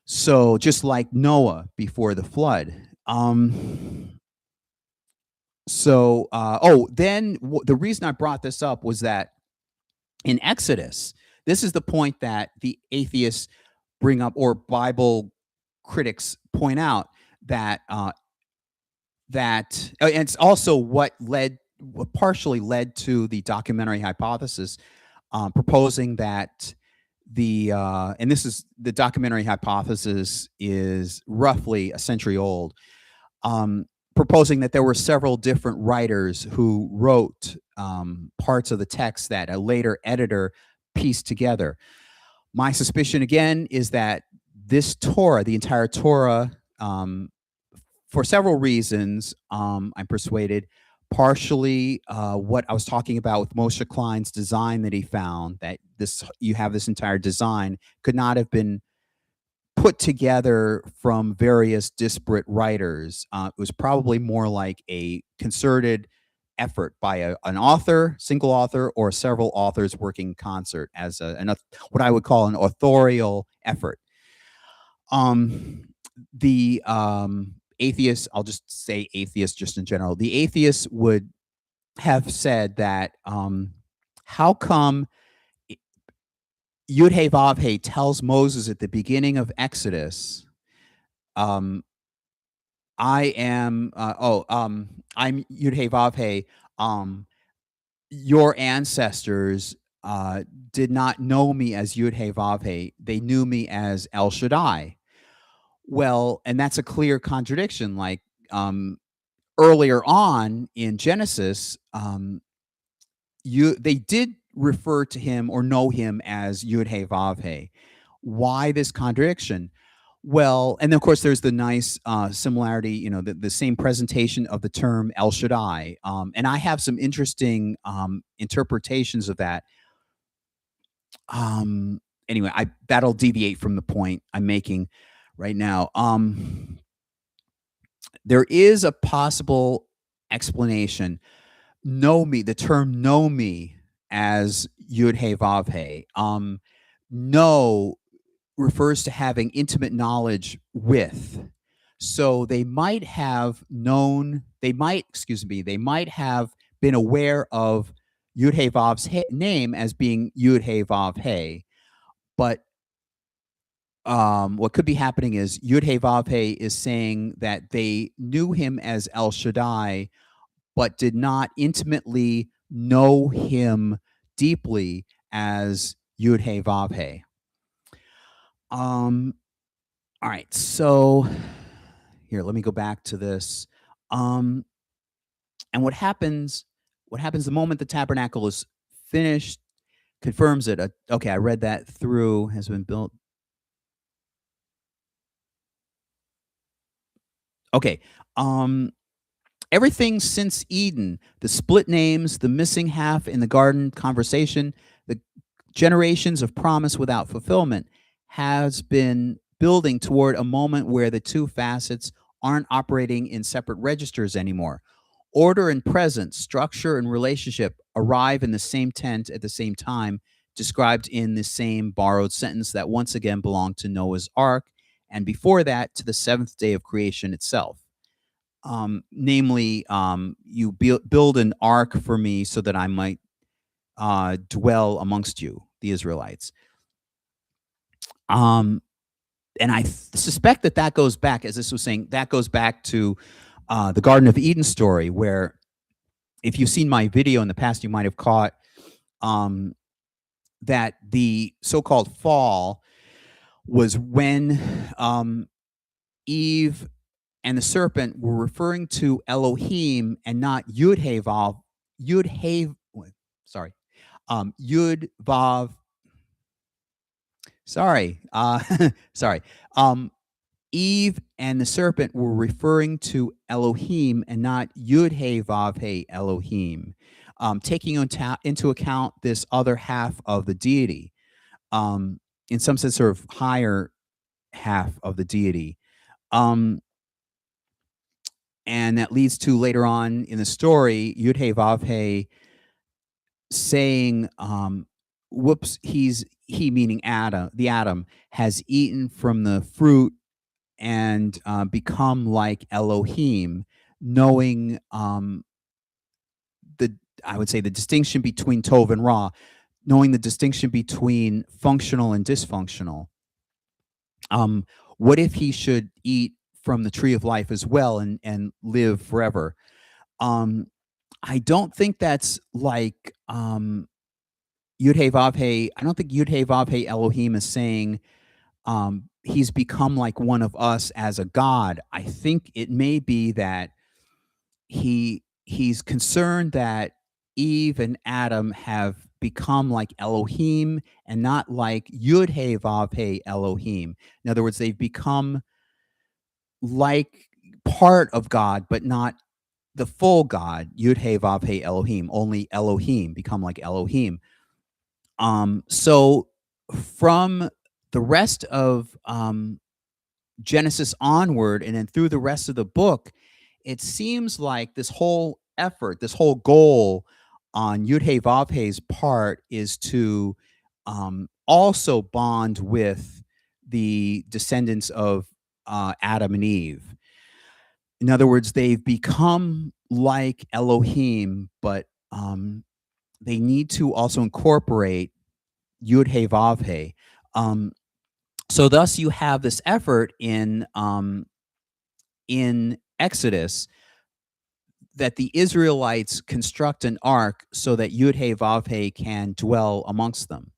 So just like Noah before the flood. The reason I brought this up was that in Exodus, this is the point that the atheists bring up, or Bible critics point out, that and it's also what partially led to the documentary hypothesis, proposing that and this is the documentary hypothesis is roughly a century old, proposing that there were several different writers who wrote parts of the text that a later editor pieced together. My suspicion again is that this Torah, the entire Torah, for several reasons, I'm persuaded, partially what I was talking about with Moshe Klein's design that he found, that you have this entire design could not have been put together from various disparate writers. It was probably more like a concerted effort by an author, single author, or several authors working in concert as what I would call an authorial effort. The atheists, I'll just say atheists just in general, the atheists would have said that how come Yud Hey Vav Hey tells Moses at the beginning of Exodus, um, I'm Yud Hey Vav Hey, your ancestors did not know me as Yud Hey Vav Hey, they knew me as El Shaddai. Well, and that's a clear contradiction. Like, earlier on in Genesis, they did refer to him or know him as Yud Hey Vav Hey. Why this contradiction? Well, and of course, there's the nice similarity, the same presentation of the term El Shaddai. And I have some interesting interpretations of that. Anyway, that'll deviate from the point I'm making right now. There is a possible explanation. Know me, the term know me as Yud Hey Vav Hey. Know refers to having intimate knowledge with. So they might have been aware of Yud Hey Vav's name as being Yud Hey Vav Hey. But what could be happening is Yud Hey Vav Hey is saying that they knew him as El Shaddai, but did not intimately know him deeply as Yud Hey Vav Hey. All right, so here, let me go back to this. And what happens the moment the tabernacle is finished, confirms it. Okay, I read that through, has been built. Okay. Everything since Eden, the split names, the missing half in the garden conversation, the generations of promise without fulfillment, has been building toward a moment where the two facets aren't operating in separate registers anymore. Order and presence, structure and relationship arrive in the same tent at the same time, described in the same borrowed sentence that once again belonged to Noah's Ark, and before that to the seventh day of creation itself. Namely, you build an ark for me so that I might dwell amongst you, the Israelites. And I suspect that goes back, as this was saying, that goes back to the Garden of Eden story, where if you've seen my video in the past, you might have caught that the so-called fall was when Eve and the serpent were referring to Elohim and not Yud Hey Vav, Yud Hey, sorry, Yud Vav, sorry, sorry. Eve and the serpent were referring to Elohim and not Yud Hey Vav Hey Elohim, taking into account this other half of the deity, in some sense, sort of higher half of the deity. and that leads to later on in the story, Yud Hey Vav Hey saying, "Whoops, he meaning Adam, the Adam has eaten from the fruit and become like Elohim, knowing the I would say the distinction between Tov and Ra, knowing the distinction between functional and dysfunctional. Um, what if he should eat from the tree of life as well and live forever?" Um, I don't think that's like Yud Hey Vav Hey. I don't think Yud Hey Vav Hey Elohim is saying he's become like one of us as a god. I think it may be that he's concerned that Eve and Adam have become like Elohim and not like Yud Hey Vav Hey Elohim. In other words, they've become like part of God, but not the full God. Yud Hey Vav Hey Elohim. Only Elohim become like Elohim. So from the rest of Genesis onward, and then through the rest of the book, it seems like this whole effort, this whole goal on Yud Hey Vav Hey's part is to also bond with the descendants of Adam and Eve. In other words, they've become like Elohim, but they need to also incorporate Yud Hey Vav Hey. So thus you have this effort in Exodus that the Israelites construct an ark so that Yud Hey Vav Hey can dwell amongst them.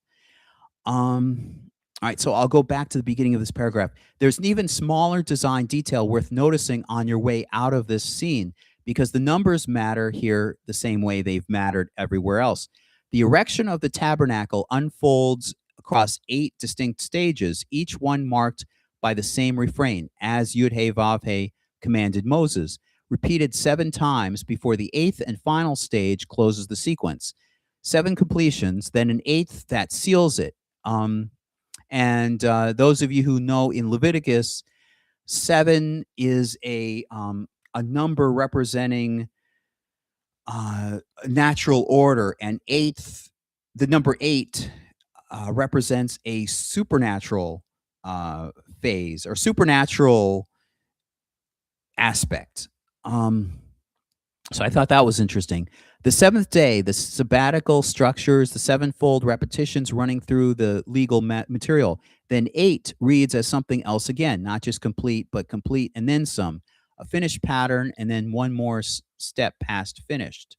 All right, so I'll go back to the beginning of this paragraph. There's an even smaller design detail worth noticing on your way out of this scene, because the numbers matter here the same way they've mattered everywhere else. The erection of the tabernacle unfolds across 8 distinct stages, each one marked by the same refrain, as Yud Hey Vav Hey commanded Moses, repeated 7 times before the 8th and final stage closes the sequence. 7 completions, then an 8th that seals it. And those of you who know in Leviticus, 7 is a number representing natural order, and the number 8 represents a supernatural phase or supernatural aspect. So I thought that was interesting. The 7th day, the sabbatical structures, the 7-fold repetitions running through the legal material. Then 8 reads as something else again, not just complete, but complete and then some. A finished pattern, and then one more step past finished.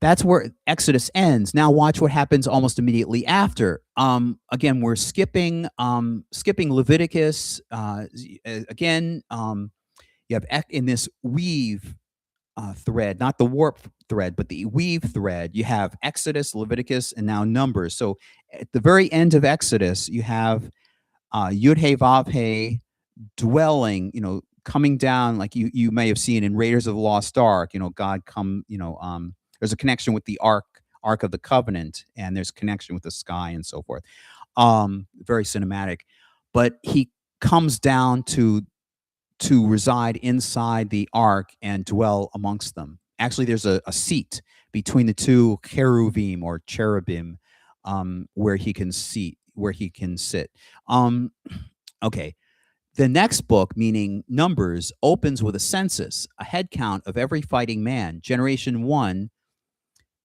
That's where Exodus ends. Now watch what happens almost immediately after. Again, we're skipping Leviticus. Again, you have in this weave thread, not the warp thread, but the weave thread. You have Exodus, Leviticus, and now Numbers. So at the very end of Exodus, you have Yud Hey Vav Hey dwelling, coming down, like you may have seen in Raiders of the Lost Ark. God come, there's a connection with the Ark of the Covenant, and there's connection with the sky and so forth. Very cinematic. But he comes down to reside inside the ark and dwell amongst them. Actually, there's a seat between the 2 cherubim or cherubim where he can sit. Okay. The next book, meaning Numbers, opens with a census, a head count of every fighting man. Generation 1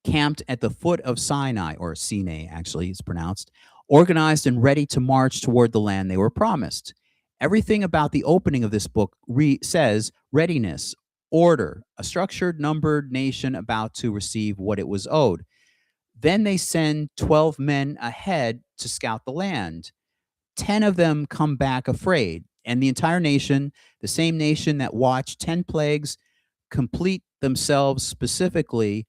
camped at the foot of Sinai, or Sinai, actually, it's pronounced, organized and ready to march toward the land they were promised. Everything about the opening of this book says readiness, order, a structured, numbered nation about to receive what it was owed. Then they send 12 men ahead to scout the land. 10 of them come back afraid, and the entire nation, the same nation that watched 10 plagues, complete themselves specifically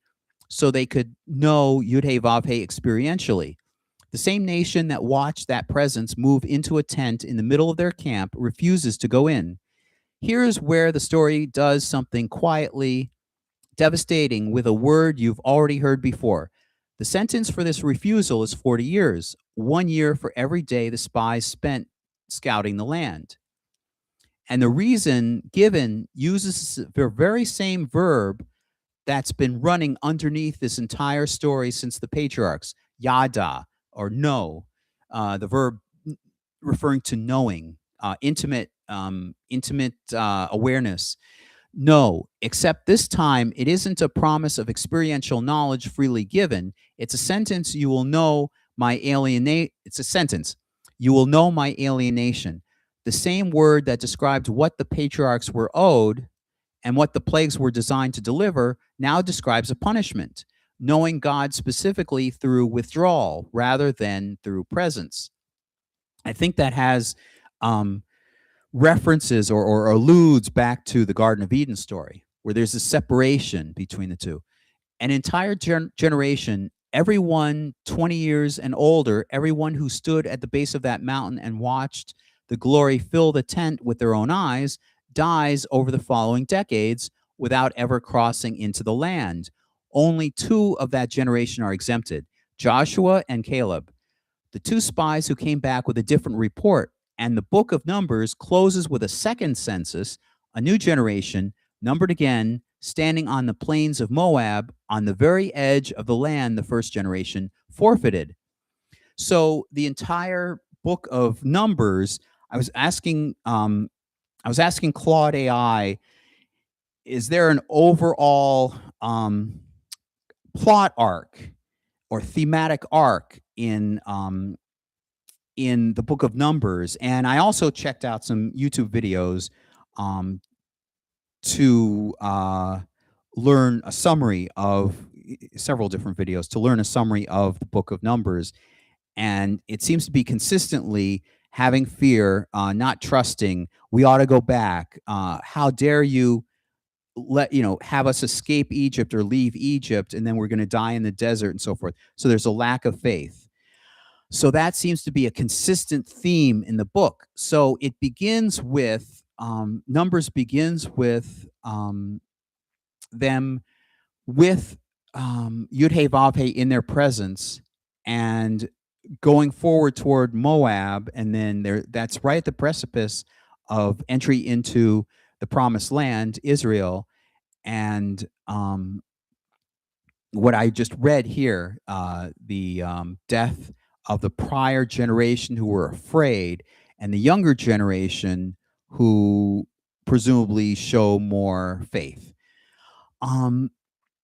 so they could know Yud Hey Vav Hey experientially. The same nation that watched that presence move into a tent in the middle of their camp refuses to go in. Here's where the story does something quietly devastating with a word you've already heard before. The sentence for this refusal is 40 years, 1 year for every day the spies spent scouting the land. And the reason given uses the very same verb that's been running underneath this entire story since the patriarchs, yada, or know, the verb referring to knowing, intimate awareness. No, except this time it isn't a promise of experiential knowledge freely given. It's a sentence you will know my alienate. It's a sentence. You will know my alienation. The same word that described what the patriarchs were owed and what the plagues were designed to deliver now describes a punishment, knowing God specifically through withdrawal rather than through presence. I think that has um, references or alludes back to the Garden of Eden story, where there's a separation between the two. An entire generation, everyone 20 years and older, everyone who stood at the base of that mountain and watched the glory fill the tent with their own eyes, dies over the following decades without ever crossing into the land. Only two of that generation are exempted, Joshua and Caleb, the two spies who came back with a different report. And the book of Numbers closes with a second census, a new generation, numbered again, standing on the plains of Moab, on the very edge of the land the first generation forfeited. So the entire book of Numbers, I was asking Claude AI, is there an overall plot arc or thematic arc in the book of Numbers? And I also checked out some YouTube videos um, to learn a summary of several different videos to learn a summary of the book of Numbers. And it seems to be consistently having fear, not trusting. We ought to go back. How dare you have us escape Egypt or leave Egypt, and then we're going to die in the desert and so forth. So there's a lack of faith. So that seems to be a consistent theme in the book. So it begins with Numbers begins with them with Yud Hey Vav Hey in their presence and going forward toward Moab, and then that's right at the precipice of entry into the promised land, Israel, and what I just read here, the death of the prior generation who were afraid, and the younger generation who presumably show more faith.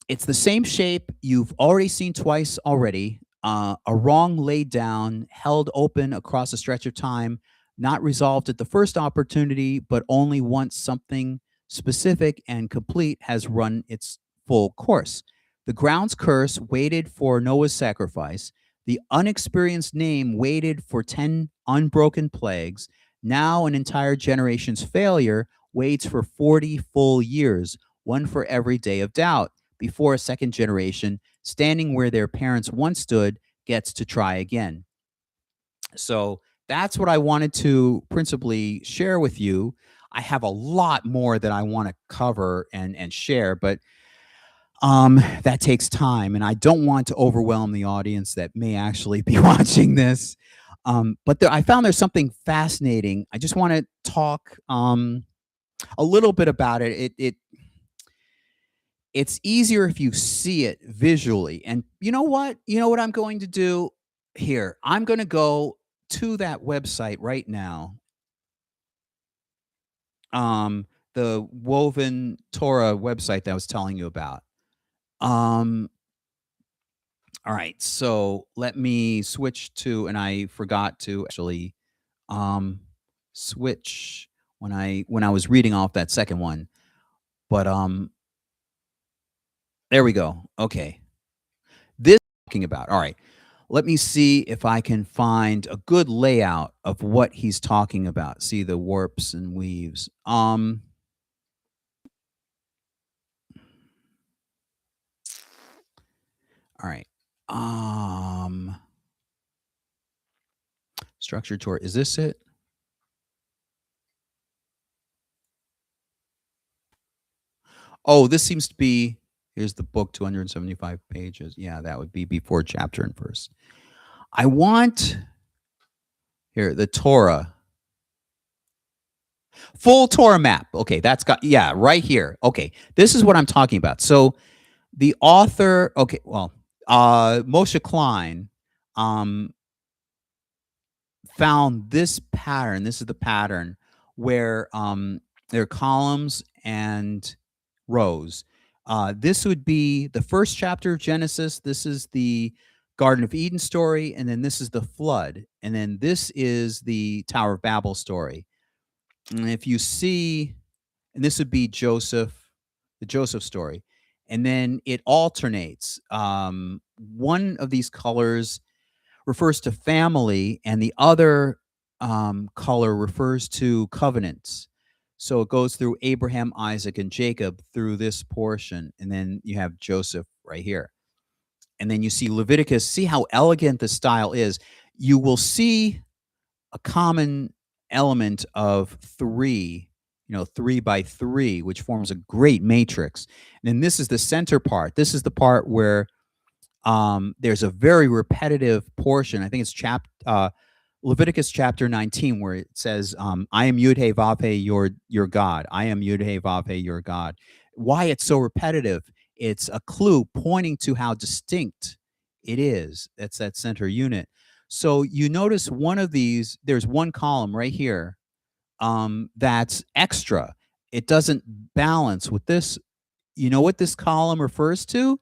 It's the same shape you've already seen twice already. A wrong laid down, held open across a stretch of time, not resolved at the first opportunity, but only once something specific and complete has run its full course. The ground's curse waited for Noah's sacrifice. The unexperienced name waited for 10 unbroken plagues. Now, an entire generation's failure waits for 40 full years, one for every day of doubt, before a second generation, standing where their parents once stood, gets to try again. So that's what I wanted to principally share with you. I have a lot more that I want to cover and share, but that takes time, and I don't want to overwhelm the audience that may actually be watching this. But I found there's something fascinating. I just want to talk a little bit about it. It's easier if you see it visually. And you know what? You know what I'm going to do here? I'm going to go to that website right now. The Woven Torah website that I was telling you about. All right, so let me switch to, and I forgot to actually switch when I was reading off that second one. But there we go. Okay. This talking about. All right. Let me see if I can find a good layout of what he's talking about. See the warps and weaves. All right. Structured Torah. Is this it? Oh, this seems to be, here's the book, 275 pages. Yeah, that would be before chapter and verse. I want, here, the Torah. Full Torah map. Okay, that's got, yeah, right here. Okay, this is what I'm talking about. So the author, okay, well, Moshe Klein, um, found this pattern. This is the pattern where there are columns and rows. This would be the first chapter of Genesis. This is the Garden of Eden story, and then this is the flood, and then this is the Tower of Babel story. And if you see, and this would be Joseph, the Joseph story, and then it alternates. One of these colors refers to family, and the other color refers to covenants. So it goes through Abraham, Isaac, and Jacob through this portion, and then you have Joseph right here. And then you see Leviticus. See how elegant the style is. You will see a common element of three, 3 by 3, which forms a great matrix. And then this is the center part. This is the part where there's a very repetitive portion. I think it's Leviticus chapter 19, where it says, I am Yud He Vav He, your God. I am Yud He Vav He, your God. Why it's so repetitive? It's a clue pointing to how distinct it is. That's that center unit. So you notice one of these, there's one column right here that's extra. It doesn't balance with this. You know what this column refers to?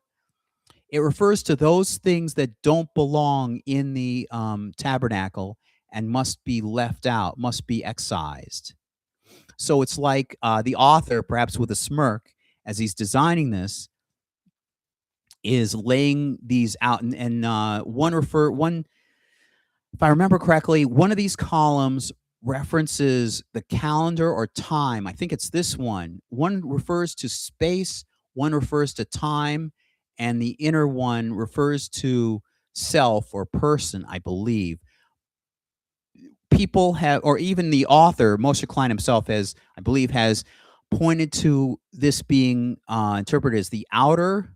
It refers to those things that don't belong in the tabernacle and must be left out, must be excised. So it's like the author, perhaps with a smirk, as he's designing this, is laying these out. And one, if I remember correctly, one of these columns references the calendar or time. I think it's this one. One refers to space, one refers to time, and the inner one refers to self or person, I believe. People have, or even the author, Moshe Klein himself, I believe, has pointed to this being interpreted as the outer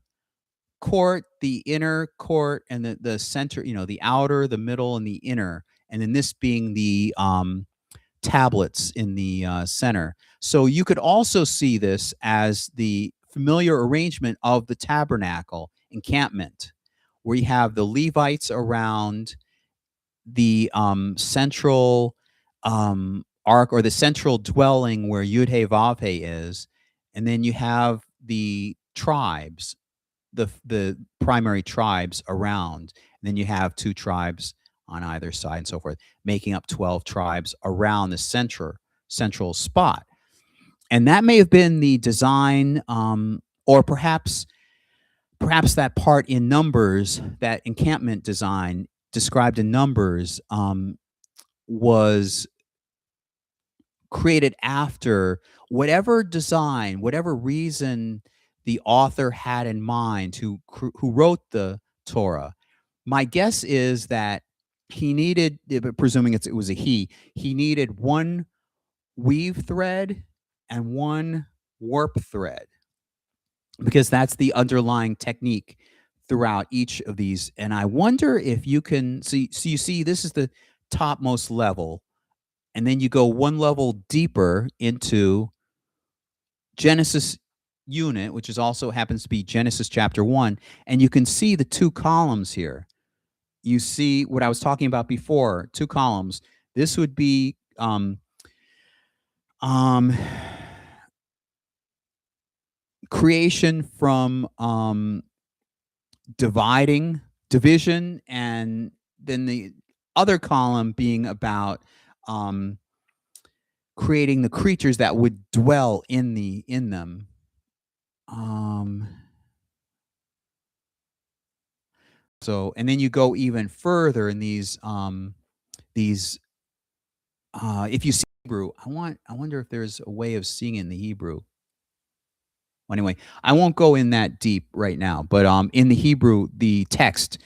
court, the inner court, and the center, the outer, the middle, and the inner, and then this being the tablets in the center. So you could also see this as the familiar arrangement of the tabernacle encampment, where you have the Levites around the central ark, or the central dwelling where Yud He Vav He is, and then you have the tribes, the primary tribes around, and then you have 2 tribes on either side and so forth, making up 12 tribes around the central spot. And that may have been the design, or perhaps that part in Numbers, that encampment design described in Numbers, was created after whatever design, whatever reason the author had in mind who wrote the Torah. My guess is that he needed, presuming it was a he needed one weave thread and one warp thread, because that's the underlying technique throughout each of these. And I wonder if you can see, so you see this is the topmost level, and then you go one level deeper into Genesis unit, which is also happens to be Genesis chapter 1, and you can see the 2 columns here. You see what I was talking about before, 2 columns. This would be creation from division, and then the other column being about creating the creatures that would dwell in them. So, and then you go even further in these if you see Hebrew, I wonder if there's a way of seeing it in the Hebrew. Anyway, I won't go in that deep right now, but in the Hebrew, the text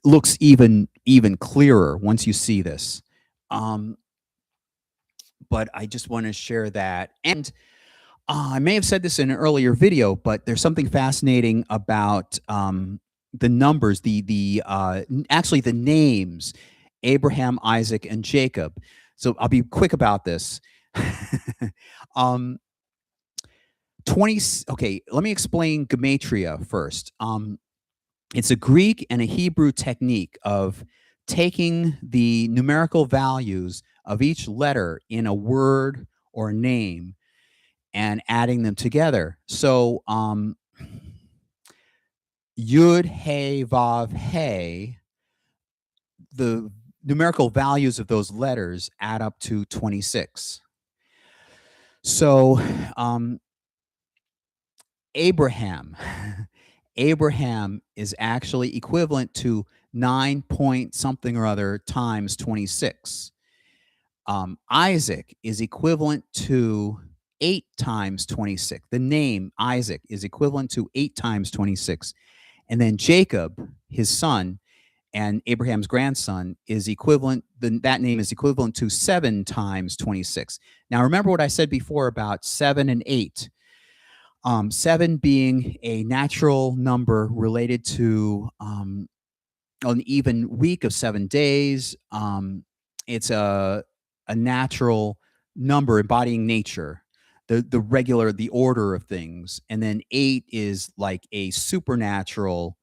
looks even clearer once you see this. But I just want to share that. And I may have said this in an earlier video, but there's something fascinating about the numbers, actually the names, Abraham, Isaac, and Jacob. So I'll be quick about this. um, 20. Okay, let me explain gematria first. It's a Greek and a Hebrew technique of taking the numerical values of each letter in a word or name and adding them together. So, Yud, Hey, Vav, Hey, the numerical values of those letters add up to 26. So, um, Abraham, Abraham is actually equivalent to 9 point something or other times 26. Isaac is equivalent to 8 times 26. The name Isaac is equivalent to 8 times 26. And then Jacob, his son, and Abraham's grandson is equivalent, that name is equivalent to 7 times 26. Now, remember what I said before about 7 and 8. 7 being a natural number related to an even week of 7 days. It's a natural number embodying nature, the regular, the order of things. And then 8 is like a supernatural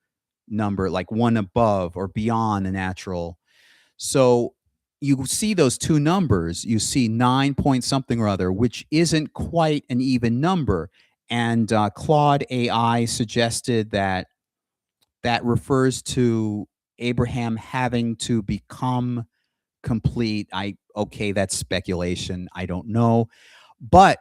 number, like one above or beyond the natural. So you see those two numbers, you see 9 point something or other, which isn't quite an even number. And Claude AI suggested that that refers to Abraham having to become complete. Okay, that's speculation. I don't know. But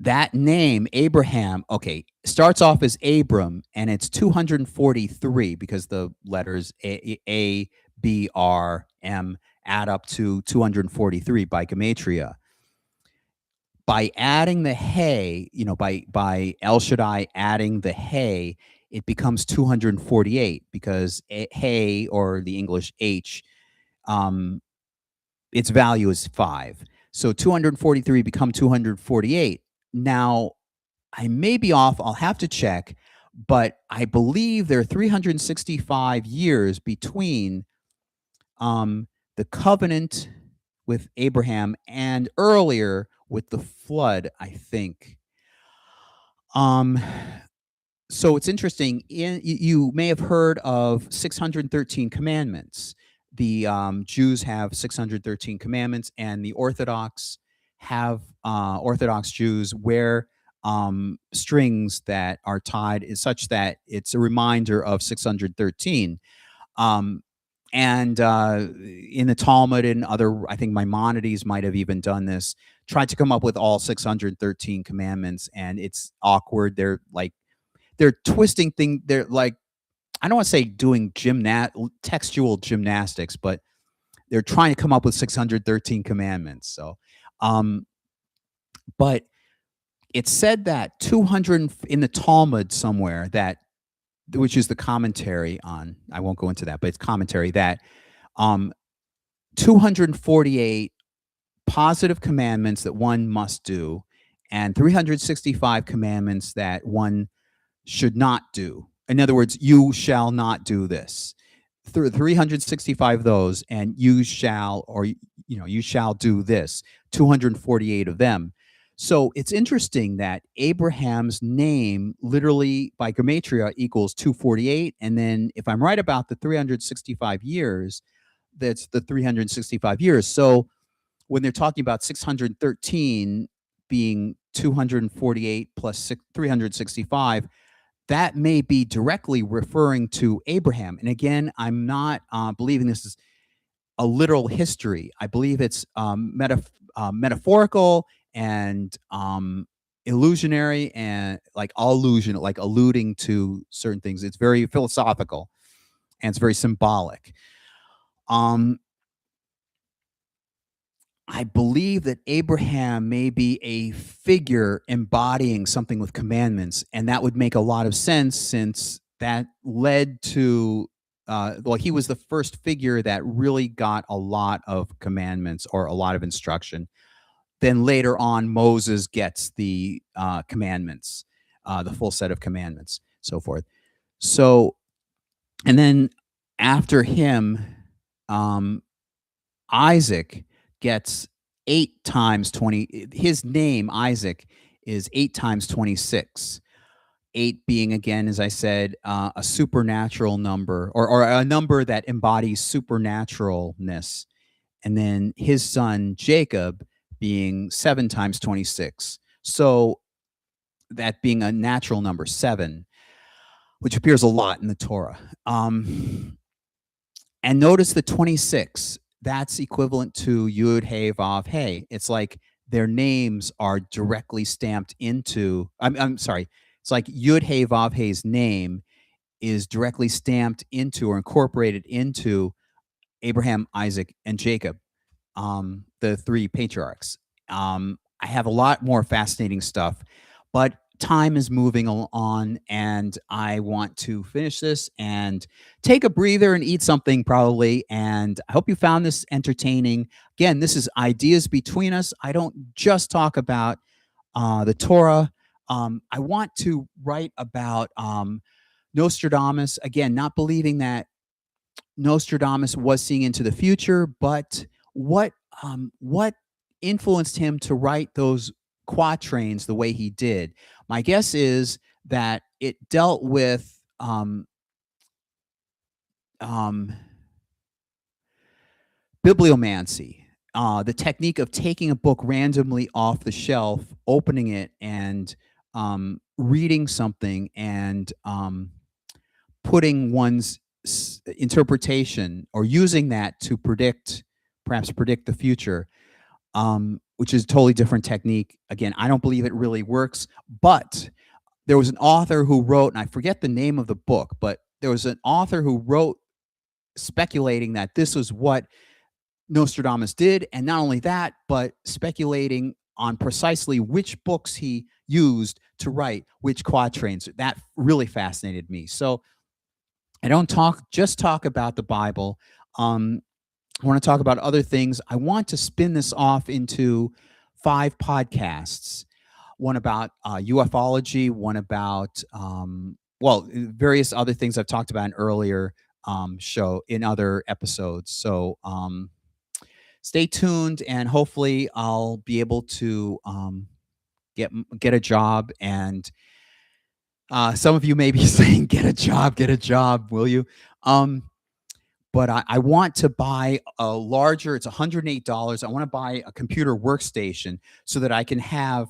that name, Abraham, okay, starts off as Abram, and it's 243 because the letters A, B, R, M add up to 243 by gematria. By adding the Hey, by El Shaddai adding the Hey, it becomes 248 because Hey, or the English H, um, its value is 5. So 243 become 248. Now, I may be off, I'll have to check, but I believe there are 365 years between um, the covenant with Abraham and earlier with the flood, I think. Um, so it's interesting. You may have heard of 613 commandments. The Jews have 613 commandments, and the Orthodox have Orthodox Jews wear strings that are tied is such that it's a reminder of 613. Um, and in the Talmud and other, I think Maimonides might have even done this, tried to come up with all 613 commandments, and it's awkward. They're twisting things. They're like, I don't want to say doing textual gymnastics, but they're trying to come up with 613 commandments. So, um, but it's said that 200 in the Talmud somewhere, that which is the commentary on, I won't go into that, but it's commentary that um 248 positive commandments that one must do and 365 commandments that one should not do. In other words, you shall not do this. 365 of those, and you shall, or you shall do this. 248 of them. So it's interesting that Abraham's name, literally by gematria, equals 248, and then if I'm right about the 365 years, that's the 365 years. So when they're talking about 613 being 248 plus 365, that may be directly referring to Abraham. And again, I'm not believing this is a literal history. I believe it's metaphorical and illusionary, and like allusion, like alluding to certain things. It's very philosophical and it's very symbolic. Um, I believe that Abraham may be a figure embodying something with commandments, and that would make a lot of sense since that led to, well, he was the first figure that really got a lot of commandments or a lot of instruction. Then later on, Moses gets the commandments, the full set of commandments, so forth. So, and then after him, um, Isaac gets 8 times 20. His name, Isaac, is 8 times 26. 8 being, again, as I said, a supernatural number, or a number that embodies supernaturalness. And then his son, Jacob, being 7 times 26. So that being a natural number, 7, which appears a lot in the Torah. And notice the 26. That's equivalent to Yud Hey Vav Hey. It's like their names are directly stamped into. I'm sorry. It's like Yud Hey Vav Hey's name is directly stamped into or incorporated into Abraham, Isaac, and Jacob, the 3 patriarchs. I have a lot more fascinating stuff, but time is moving on, and I want to finish this and take a breather and eat something probably. And I hope you found this entertaining. Again, this is Ideas Between Us. I don't just talk about the Torah. I want to write about Nostradamus. Again, not believing that Nostradamus was seeing into the future, but what influenced him to write those quatrains the way he did? My guess is that it dealt with um, bibliomancy, the technique of taking a book randomly off the shelf, opening it, and reading something, and putting one's interpretation or using that to perhaps predict the future, which is a totally different technique. Again, I don't believe it really works, but there was an author who wrote, and I forget the name of the book, but there was an author who wrote speculating that this was what Nostradamus did. And not only that, but speculating on precisely which books he used to write which quatrains. That really fascinated me. So I don't talk about the Bible. I want to talk about other things. I want to spin this off into 5 podcasts. One about ufology, one about various other things I've talked about in earlier in other episodes. So stay tuned, and hopefully I'll be able to get a job. And some of you may be saying, get a job, will you? But I want to buy a larger, it's $108. I want to buy a computer workstation so that I can have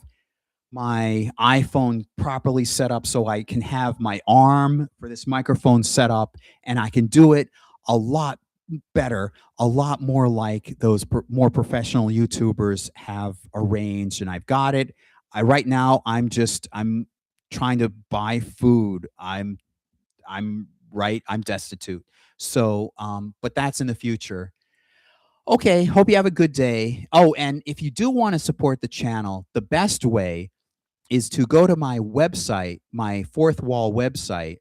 my iPhone properly set up, so I can have my arm for this microphone set up, and I can do it a lot better, a lot more like those more professional YouTubers have arranged. And I've got it. Right now I'm trying to buy food. I'm destitute. So, but that's in the future. Okay, hope you have a good day. Oh, and if you do want to support the channel, the best way is to go to my website, my Fourth Wall website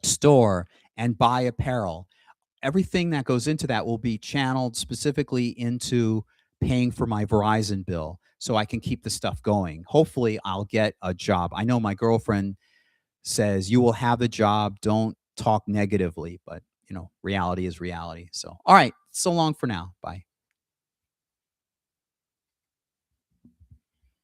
store, and buy apparel. Everything that goes into that will be channeled specifically into paying for my Verizon bill so I can keep the stuff going. Hopefully I'll get a job. I know my girlfriend says you will have the job. Don't talk negatively, but reality is reality. So, all right. So long for now. Bye.